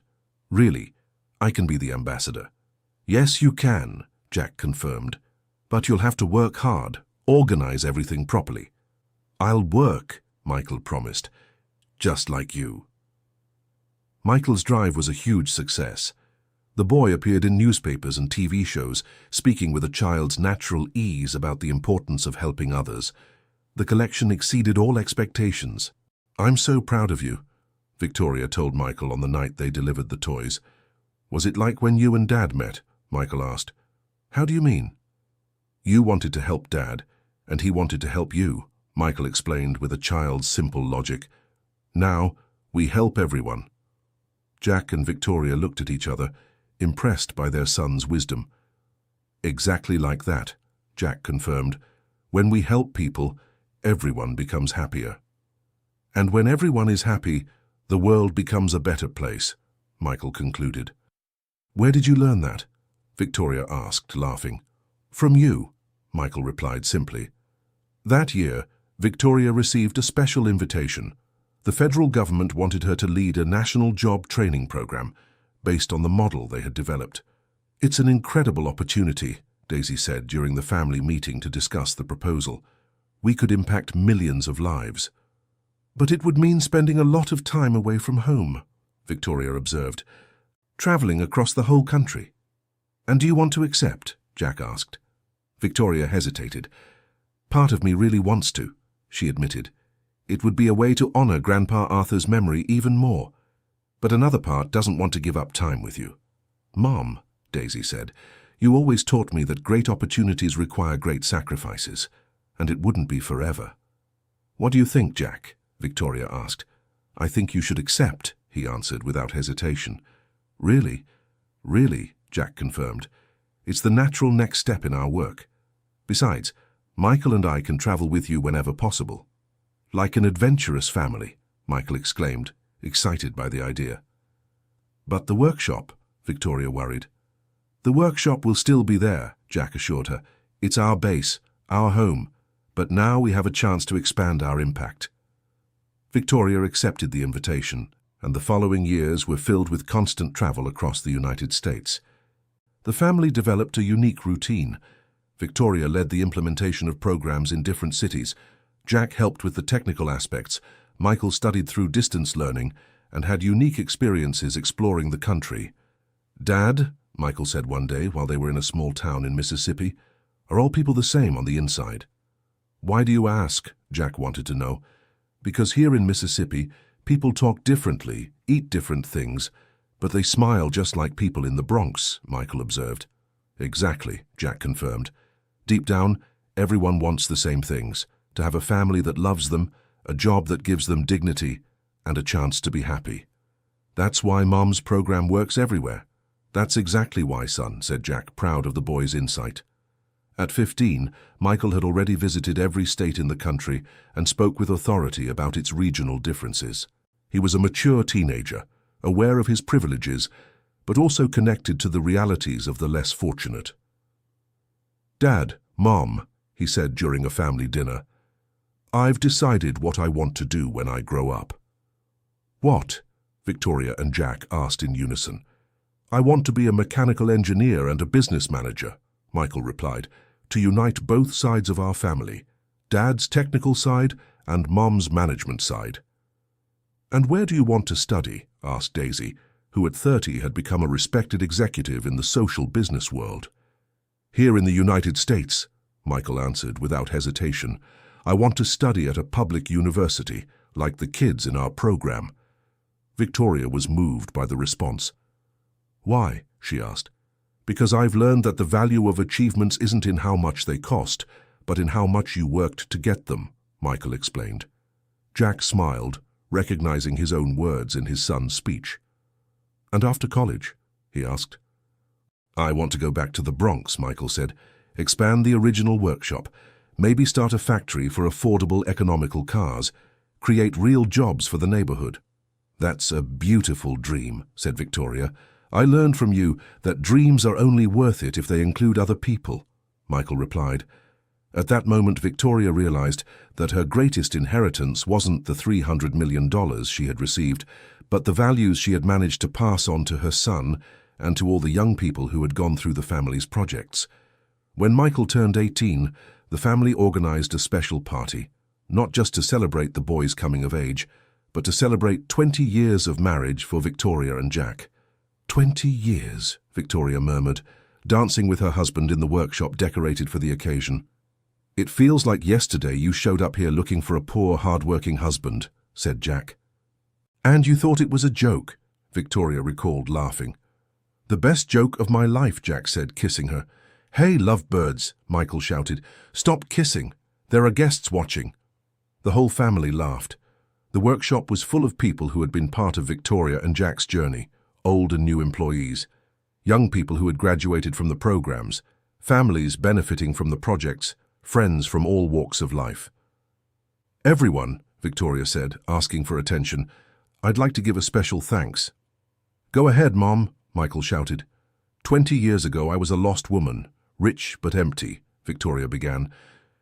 "Really? I can be the ambassador?" "Yes, you can," Jack confirmed. "But you'll have to work hard, organize everything properly." "I'll work," Michael promised. "Just like you." Michael's drive was a huge success. The boy appeared in newspapers and TV shows, speaking with a child's natural ease about the importance of helping others. The collection exceeded all expectations. "I'm so proud of you," Victoria told Michael on the night they delivered the toys. "Was it like when you and Dad met?" Michael asked. "How do you mean?" "You wanted to help Dad, and he wanted to help you," Michael explained with a child's simple logic. "Now, we help everyone." Jack and Victoria looked at each other, impressed by their son's wisdom. "Exactly like that," Jack confirmed. "When we help people, everyone becomes happier. And when everyone is happy, the world becomes a better place," Michael concluded. "Where did you learn that?" Victoria asked, laughing. "From you," Michael replied simply. That year, Victoria received a special invitation. The federal government wanted her to lead a national job training program based on the model they had developed. "It's an incredible opportunity," Daisy said during the family meeting to discuss the proposal. "We could impact millions of lives." "But it would mean spending a lot of time away from home," Victoria observed, "traveling across the whole country." "And do you want to accept?" Jack asked. Victoria hesitated. "Part of me really wants to," she admitted. "It would be a way to honor Grandpa Arthur's memory even more. But another part doesn't want to give up time with you." "Mom," Daisy said, "you always taught me that great opportunities require great sacrifices, and it wouldn't be forever." "What do you think, Jack?" Victoria asked. "I think you should accept," he answered without hesitation. "Really? Really," Jack confirmed. "It's the natural next step in our work. Besides, Michael and I can travel with you whenever possible." "Like an adventurous family," Michael exclaimed, excited by the idea. "But the workshop," Victoria worried. "The workshop will still be there," Jack assured her. "It's our base, our home, but now we have a chance to expand our impact." Victoria accepted the invitation, and the following years were filled with constant travel across the United States. The family developed a unique routine. Victoria led the implementation of programs in different cities. Jack helped with the technical aspects. Michael studied through distance learning and had unique experiences exploring the country. "Dad," Michael said one day while they were in a small town in Mississippi, "are all people the same on the inside?" "Why do you ask?" Jack wanted to know. "Because here in Mississippi, people talk differently, eat different things, but they smile just like people in the Bronx," Michael observed. "Exactly," Jack confirmed. "Deep down, everyone wants the same things: to have a family that loves them, a job that gives them dignity, and a chance to be happy. That's why Mom's program works everywhere." "That's exactly why, son," said Jack, proud of the boy's insight. At 15, Michael had already visited every state in the country and spoke with authority about its regional differences. He was a mature teenager, aware of his privileges, but also connected to the realities of the less fortunate. "Dad, Mom," he said during a family dinner, "I've decided what I want to do when I grow up." "What?" Victoria and Jack asked in unison. "I want to be a mechanical engineer and a business manager," Michael replied, "to unite both sides of our family, Dad's technical side and Mom's management side." "And where do you want to study?" asked Daisy, who at 30 had become a respected executive in the social business world. "Here in the United States," Michael answered without hesitation. "I want to study at a public university, like the kids in our program." Victoria was moved by the response. "Why?" she asked. "Because I've learned that the value of achievements isn't in how much they cost, but in how much you worked to get them," Michael explained. Jack smiled, recognizing his own words in his son's speech. "And after college?" he asked. "I want to go back to the Bronx," Michael said. "Expand the original workshop. Maybe start a factory for affordable economical cars. Create real jobs for the neighborhood." "That's a beautiful dream," said Victoria. "I learned from you that dreams are only worth it if they include other people," Michael replied. At that moment, Victoria realized that her greatest inheritance wasn't the $300 million she had received, but the values she had managed to pass on to her son and to all the young people who had gone through the family's projects. When Michael turned 18, the family organized a special party, not just to celebrate the boy's coming of age, but to celebrate 20 years of marriage for Victoria and Jack. 20 years, Victoria murmured, dancing with her husband in the workshop decorated for the occasion. "It feels like yesterday you showed up here looking for a poor, hard-working husband," said Jack. "And you thought it was a joke," Victoria recalled, laughing. "The best joke of my life," Jack said, kissing her. "Hey, lovebirds," Michael shouted. "Stop kissing. There are guests watching." The whole family laughed. The workshop was full of people who had been part of Victoria and Jack's journey, old and new employees, young people who had graduated from the programs, families benefiting from the projects, friends from all walks of life. "Everyone," Victoria said, asking for attention, "I'd like to give a special thanks." "Go ahead, Mom," Michael shouted. 20 years ago I was a lost woman, rich but empty," Victoria began.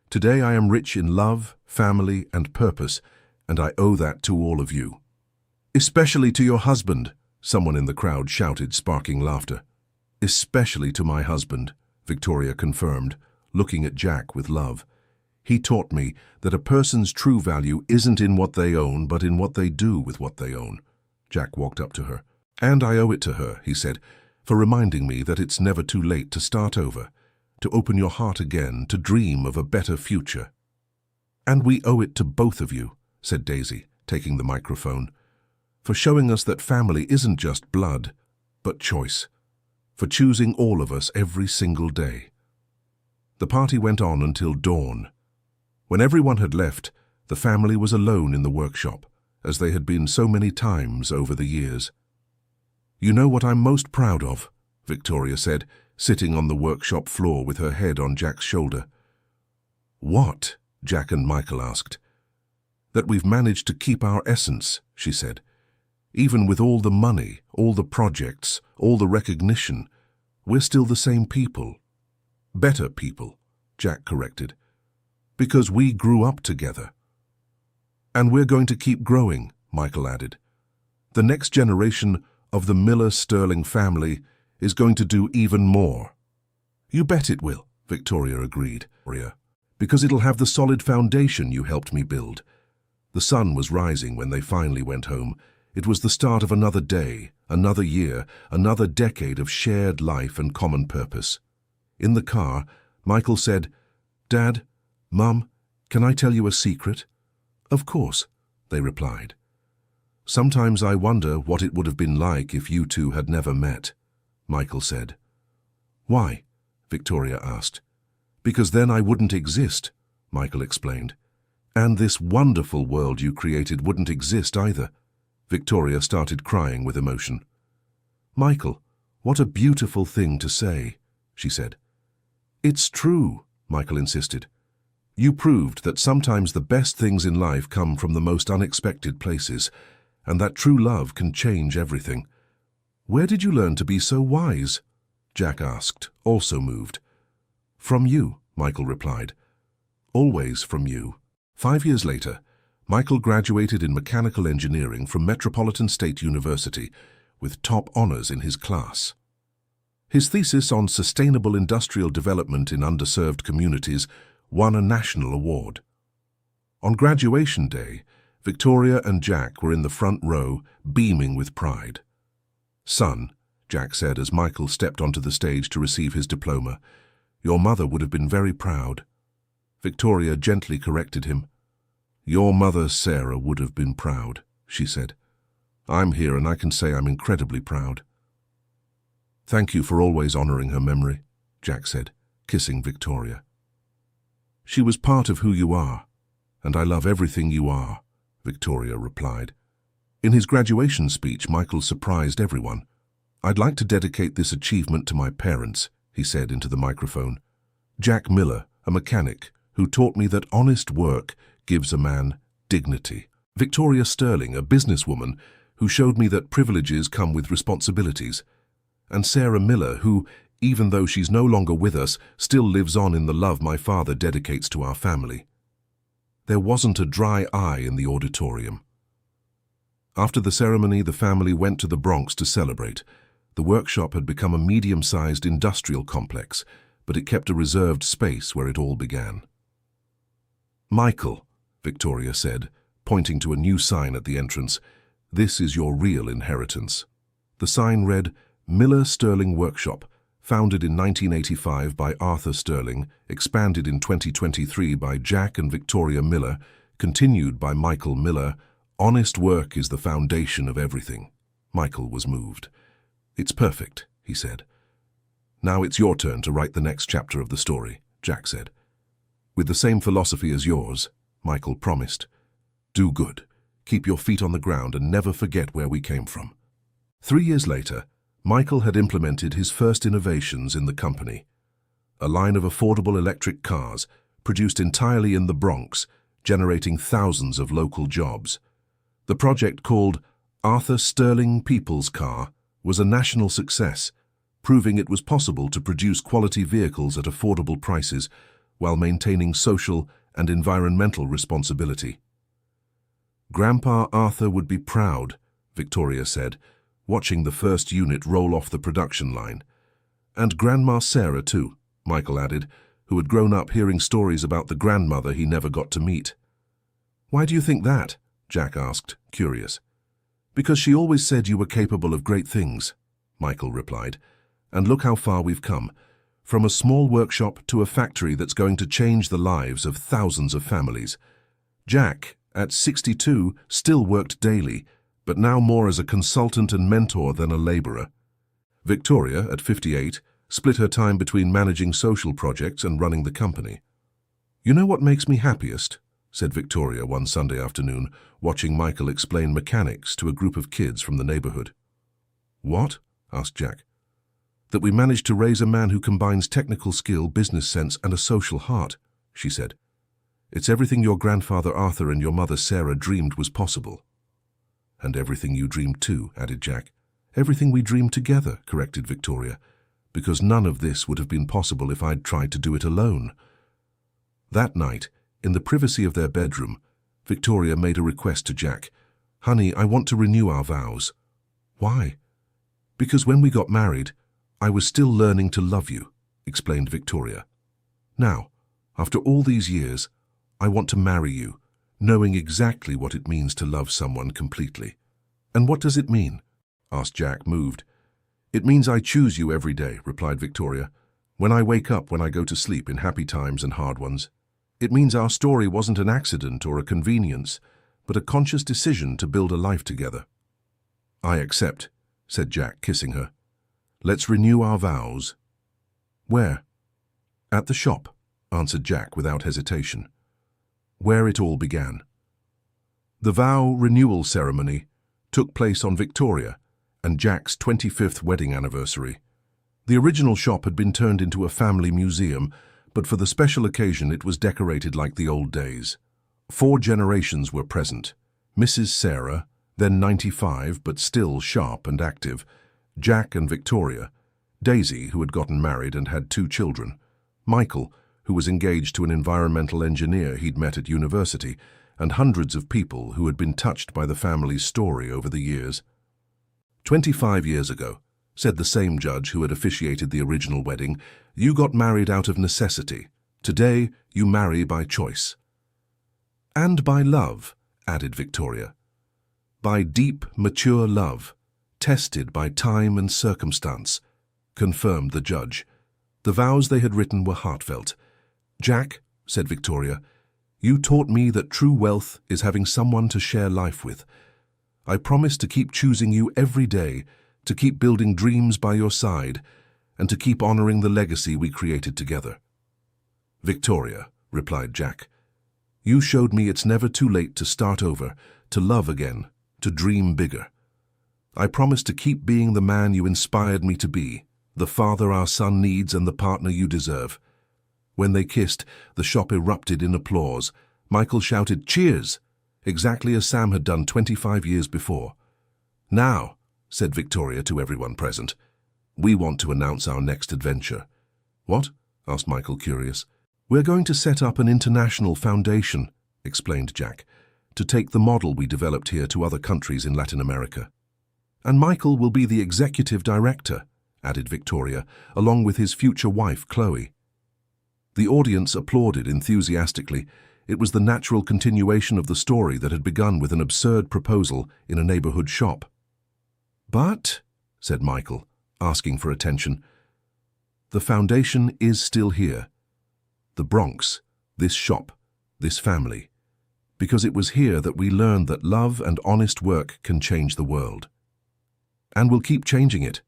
"Today I am rich in love, family, and purpose, and I owe that to all of you." "Especially to your husband," someone in the crowd shouted, sparking laughter. "Especially to my husband," Victoria confirmed, looking at Jack with love. "He taught me that a person's true value isn't in what they own, but in what they do with what they own." Jack walked up to her. "And I owe it to her," he said, "for reminding me that it's never too late to start over, to open your heart again, to dream of a better future." "And we owe it to both of you," said Daisy, taking the microphone, "for showing us that family isn't just blood, but choice, for choosing all of us every single day." The party went on until dawn. When everyone had left, the family was alone in the workshop, as they had been so many times over the years. "You know what I'm most proud of?" Victoria said, sitting on the workshop floor with her head on Jack's shoulder. "What?" Jack and Michael asked. "That we've managed to keep our essence," she said. "Even with all the money, all the projects, all the recognition, we're still the same people." "Better people," Jack corrected. "Because we grew up together." "And we're going to keep growing," Michael added. "The next generation of the Miller-Sterling family is going to do even more." "You bet it will," Victoria agreed. "Because it'll have the solid foundation you helped me build." The sun was rising when they finally went home. It was the start of another day, another year, another decade of shared life and common purpose. In the car, Michael said, "Dad, Mum, can I tell you a secret?" "Of course," they replied. "Sometimes I wonder what it would have been like if you two had never met," Michael said. "Why?" Victoria asked. "Because then I wouldn't exist," Michael explained. "And this wonderful world you created wouldn't exist either." Victoria started crying with emotion. "Michael, what a beautiful thing to say," she said. It's true, Michael insisted. You proved that sometimes the best things in life come from the most unexpected places, and that true love can change everything. Where did you learn to be so wise? Jack asked, also moved. From you, Michael replied. Always from you. 5 years later, Michael graduated in mechanical engineering from Metropolitan State University with top honors in his class. His thesis on sustainable industrial development in underserved communities won a national award. On graduation day, Victoria and Jack were in the front row, beaming with pride. "Son," Jack said as Michael stepped onto the stage to receive his diploma, "your mother would have been very proud." Victoria gently corrected him. "Your mother, Sarah, would have been proud," she said. "I'm here and I can say I'm incredibly proud." "Thank you for always honoring her memory," Jack said, kissing Victoria. "She was part of who you are, and I love everything you are," Victoria replied. In his graduation speech, Michael surprised everyone. "I'd like to dedicate this achievement to my parents," he said into the microphone. "Jack Miller, a mechanic, who taught me that honest work gives a man dignity. Victoria Sterling, a businesswoman, who showed me that privileges come with responsibilities. And Sarah Miller, who, even though she's no longer with us, still lives on in the love my father dedicates to our family." There wasn't a dry eye in the auditorium. After the ceremony, the family went to the Bronx to celebrate. The workshop had become a medium-sized industrial complex, but it kept a reserved space where it all began. "Michael," Victoria said, pointing to a new sign at the entrance, "this is your real inheritance." The sign read, "Miller Sterling Workshop, founded in 1985 by Arthur Sterling, expanded in 2023 by Jack and Victoria Miller, continued by Michael Miller. Honest work is the foundation of everything." Michael was moved. "It's perfect," he said. "Now it's your turn to write the next chapter of the story," Jack said. "With the same philosophy as yours," Michael promised. "Do good, keep your feet on the ground and never forget where we came from." 3 years later, Michael had implemented his first innovations in the company. A line of affordable electric cars, produced entirely in the Bronx, generating thousands of local jobs. The project, called Arthur Sterling People's Car, was a national success, proving it was possible to produce quality vehicles at affordable prices while maintaining social and environmental responsibility. "Grandpa Arthur would be proud," Victoria said, watching the first unit roll off the production line. "And Grandma Sarah, too," Michael added, who had grown up hearing stories about the grandmother he never got to meet. "Why do you think that?" Jack asked, curious. "Because she always said you were capable of great things," Michael replied. "And look how far we've come. From a small workshop to a factory that's going to change the lives of thousands of families." Jack, at 62, still worked daily, but now more as a consultant and mentor than a laborer. Victoria, at 58, split her time between managing social projects and running the company. "You know what makes me happiest?" said Victoria one Sunday afternoon, watching Michael explain mechanics to a group of kids from the neighborhood. "What?" asked Jack. "That we managed to raise a man who combines technical skill, business sense, and a social heart," she said. "It's everything your grandfather Arthur and your mother Sarah dreamed was possible." "And everything you dreamed too," added Jack. "Everything we dreamed together," corrected Victoria, "because none of this would have been possible if I'd tried to do it alone." That night, in the privacy of their bedroom, Victoria made a request to Jack. "Honey, I want to renew our vows." "Why?" "Because when we got married, I was still learning to love you," explained Victoria. "Now, after all these years, I want to marry you, knowing exactly what it means to love someone completely." "And what does it mean?" asked Jack, moved. "It means I choose you every day," replied Victoria. "When I wake up, when I go to sleep, in happy times and hard ones. It means our story wasn't an accident or a convenience, but a conscious decision to build a life together." "I accept," said Jack, kissing her. "Let's renew our vows." "Where?" "At the shop," answered Jack without hesitation. Where it all began. The vow renewal ceremony took place on Victoria and Jack's 25th wedding anniversary. The original shop had been turned into a family museum, but for the special occasion it was decorated like the old days. 4 generations were present. Mrs. Sarah, then 95 but still sharp and active, Jack and Victoria, Daisy, who had gotten married and had 2 children, Michael, who was engaged to an environmental engineer he'd met at university, and hundreds of people who had been touched by the family's story over the years. 25 years ago, said the same judge who had officiated the original wedding, you got married out of necessity. Today, you marry by choice. And by love, added Victoria. By deep, mature love, tested by time and circumstance, confirmed the judge. The vows they had written were heartfelt. Jack, said Victoria, you taught me that true wealth is having someone to share life with. I promise to keep choosing you every day, to keep building dreams by your side, and to keep honoring the legacy we created together. Victoria, replied Jack, you showed me it's never too late to start over, to love again, to dream bigger. I promise to keep being the man you inspired me to be, the father our son needs and the partner you deserve. When they kissed, the shop erupted in applause. Michael shouted, cheers, exactly as Sam had done 25 years before. Now, said Victoria to everyone present, we want to announce our next adventure. What? Asked Michael, curious. We're going to set up an international foundation, explained Jack, to take the model we developed here to other countries in Latin America. And Michael will be the executive director, added Victoria, along with his future wife, Chloe. The audience applauded enthusiastically. It was the natural continuation of the story that had begun with an absurd proposal in a neighborhood shop. But, said Michael, asking for attention, the foundation is still here. The Bronx, this shop, this family. Because it was here that we learned that love and honest work can change the world. And we'll keep changing it,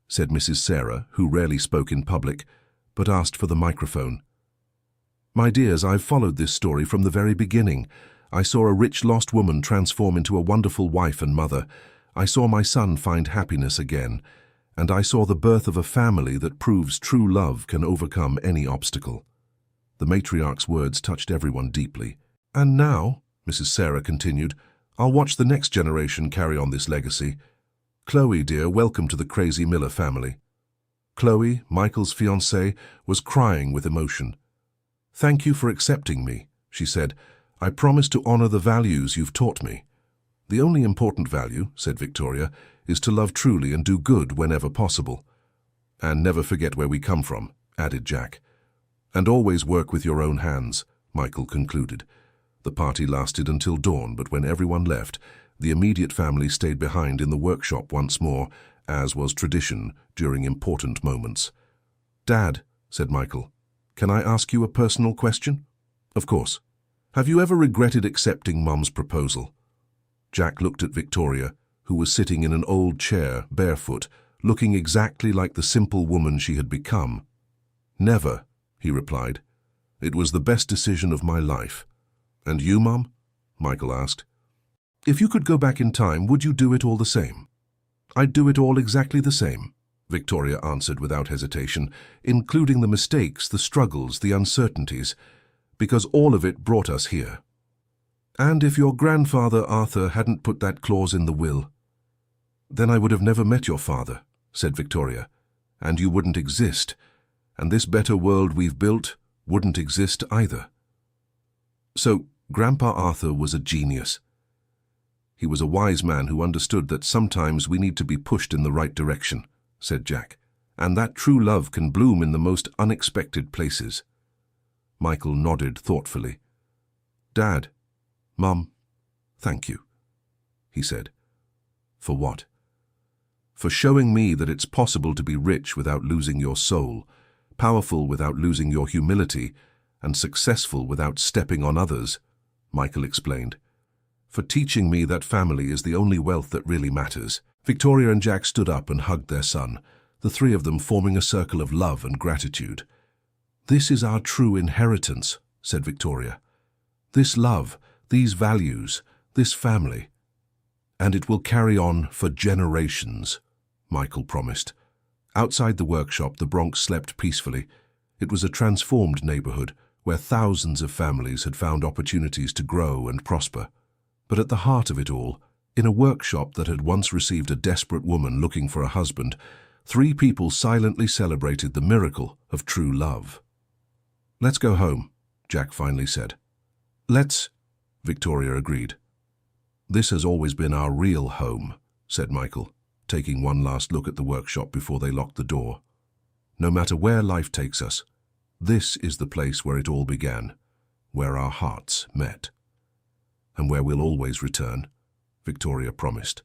said Mrs. Sarah, who rarely spoke in public, but asked for the microphone. My dears, I've followed this story from the very beginning. I saw a rich lost woman transform into a wonderful wife and mother. I saw my son find happiness again. And I saw the birth of a family that proves true love can overcome any obstacle. The matriarch's words touched everyone deeply. And now, Mrs. Sarah continued, I'll watch the next generation carry on this legacy. Chloe, dear, welcome to the Crazy Miller family. Chloe, Michael's fiancée, was crying with emotion. Thank you for accepting me, she said. I promise to honor the values you've taught me. The only important value, said Victoria, is to love truly and do good whenever possible. And never forget where we come from, added Jack. And always work with your own hands, Michael concluded. The party lasted until dawn, but when everyone left, the immediate family stayed behind in the workshop once more, as was tradition during important moments. Dad, said Michael, can I ask you a personal question? Of course. Have you ever regretted accepting Mum's proposal? Jack looked at Victoria, who was sitting in an old chair, barefoot, looking exactly like the simple woman she had become. Never, he replied. It was the best decision of my life. And you, Mum? Michael asked. If you could go back in time, would you do it all the same? I'd do it all exactly the same, Victoria answered without hesitation, including the mistakes, the struggles, the uncertainties, because all of it brought us here. And if your grandfather Arthur hadn't put that clause in the will, then I would have never met your father, said Victoria, and you wouldn't exist, and this better world we've built wouldn't exist either. So, Grandpa Arthur was a genius. He was a wise man who understood that sometimes we need to be pushed in the right direction, said Jack, and that true love can bloom in the most unexpected places. Michael nodded thoughtfully. Dad, Mum, thank you, he said. For what? For showing me that it's possible to be rich without losing your soul, powerful without losing your humility, and successful without stepping on others, Michael explained. For teaching me that family is the only wealth that really matters. Victoria and Jack stood up and hugged their son, the 3 of them forming a circle of love and gratitude. This is our true inheritance, said Victoria. This love, these values, this family. And it will carry on for generations, Michael promised. Outside the workshop, the Bronx slept peacefully. It was a transformed neighborhood where thousands of families had found opportunities to grow and prosper. But at the heart of it all, in a workshop that had once received a desperate woman looking for a husband, 3 people silently celebrated the miracle of true love. "Let's go home," Jack finally said. "Let's," Victoria agreed. "This has always been our real home," said Michael, taking one last look at the workshop before they locked the door. "No matter where life takes us, this is the place where it all began, where our hearts met. And where we'll always return," Victoria promised.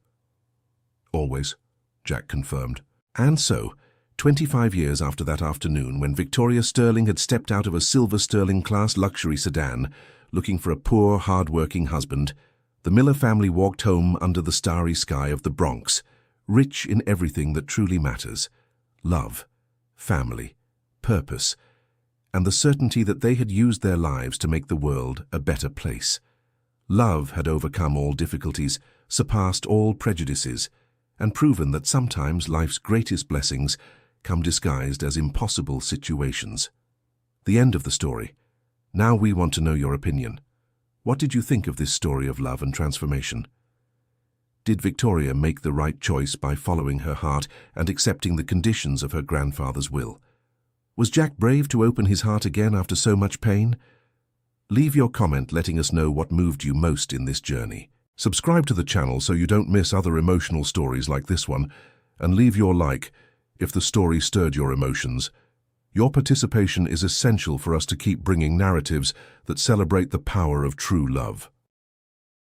"Always," Jack confirmed. And so, 25 years after that afternoon when Victoria Sterling had stepped out of a silver Sterling-class luxury sedan, looking for a poor, hard-working husband, the Miller family walked home under the starry sky of the Bronx, rich in everything that truly matters: love, family, purpose, and the certainty that they had used their lives to make the world a better place. Love had overcome all difficulties, surpassed all prejudices, and proven that sometimes life's greatest blessings come disguised as impossible situations. The end of the story. Now we want to know your opinion. What did you think of this story of love and transformation? Did Victoria make the right choice by following her heart and accepting the conditions of her grandfather's will? Was Jack brave to open his heart again after so much pain? Leave your comment letting us know what moved you most in this journey. Subscribe to the channel so you don't miss other emotional stories like this one, and leave your like if the story stirred your emotions. Your participation is essential for us to keep bringing narratives that celebrate the power of true love.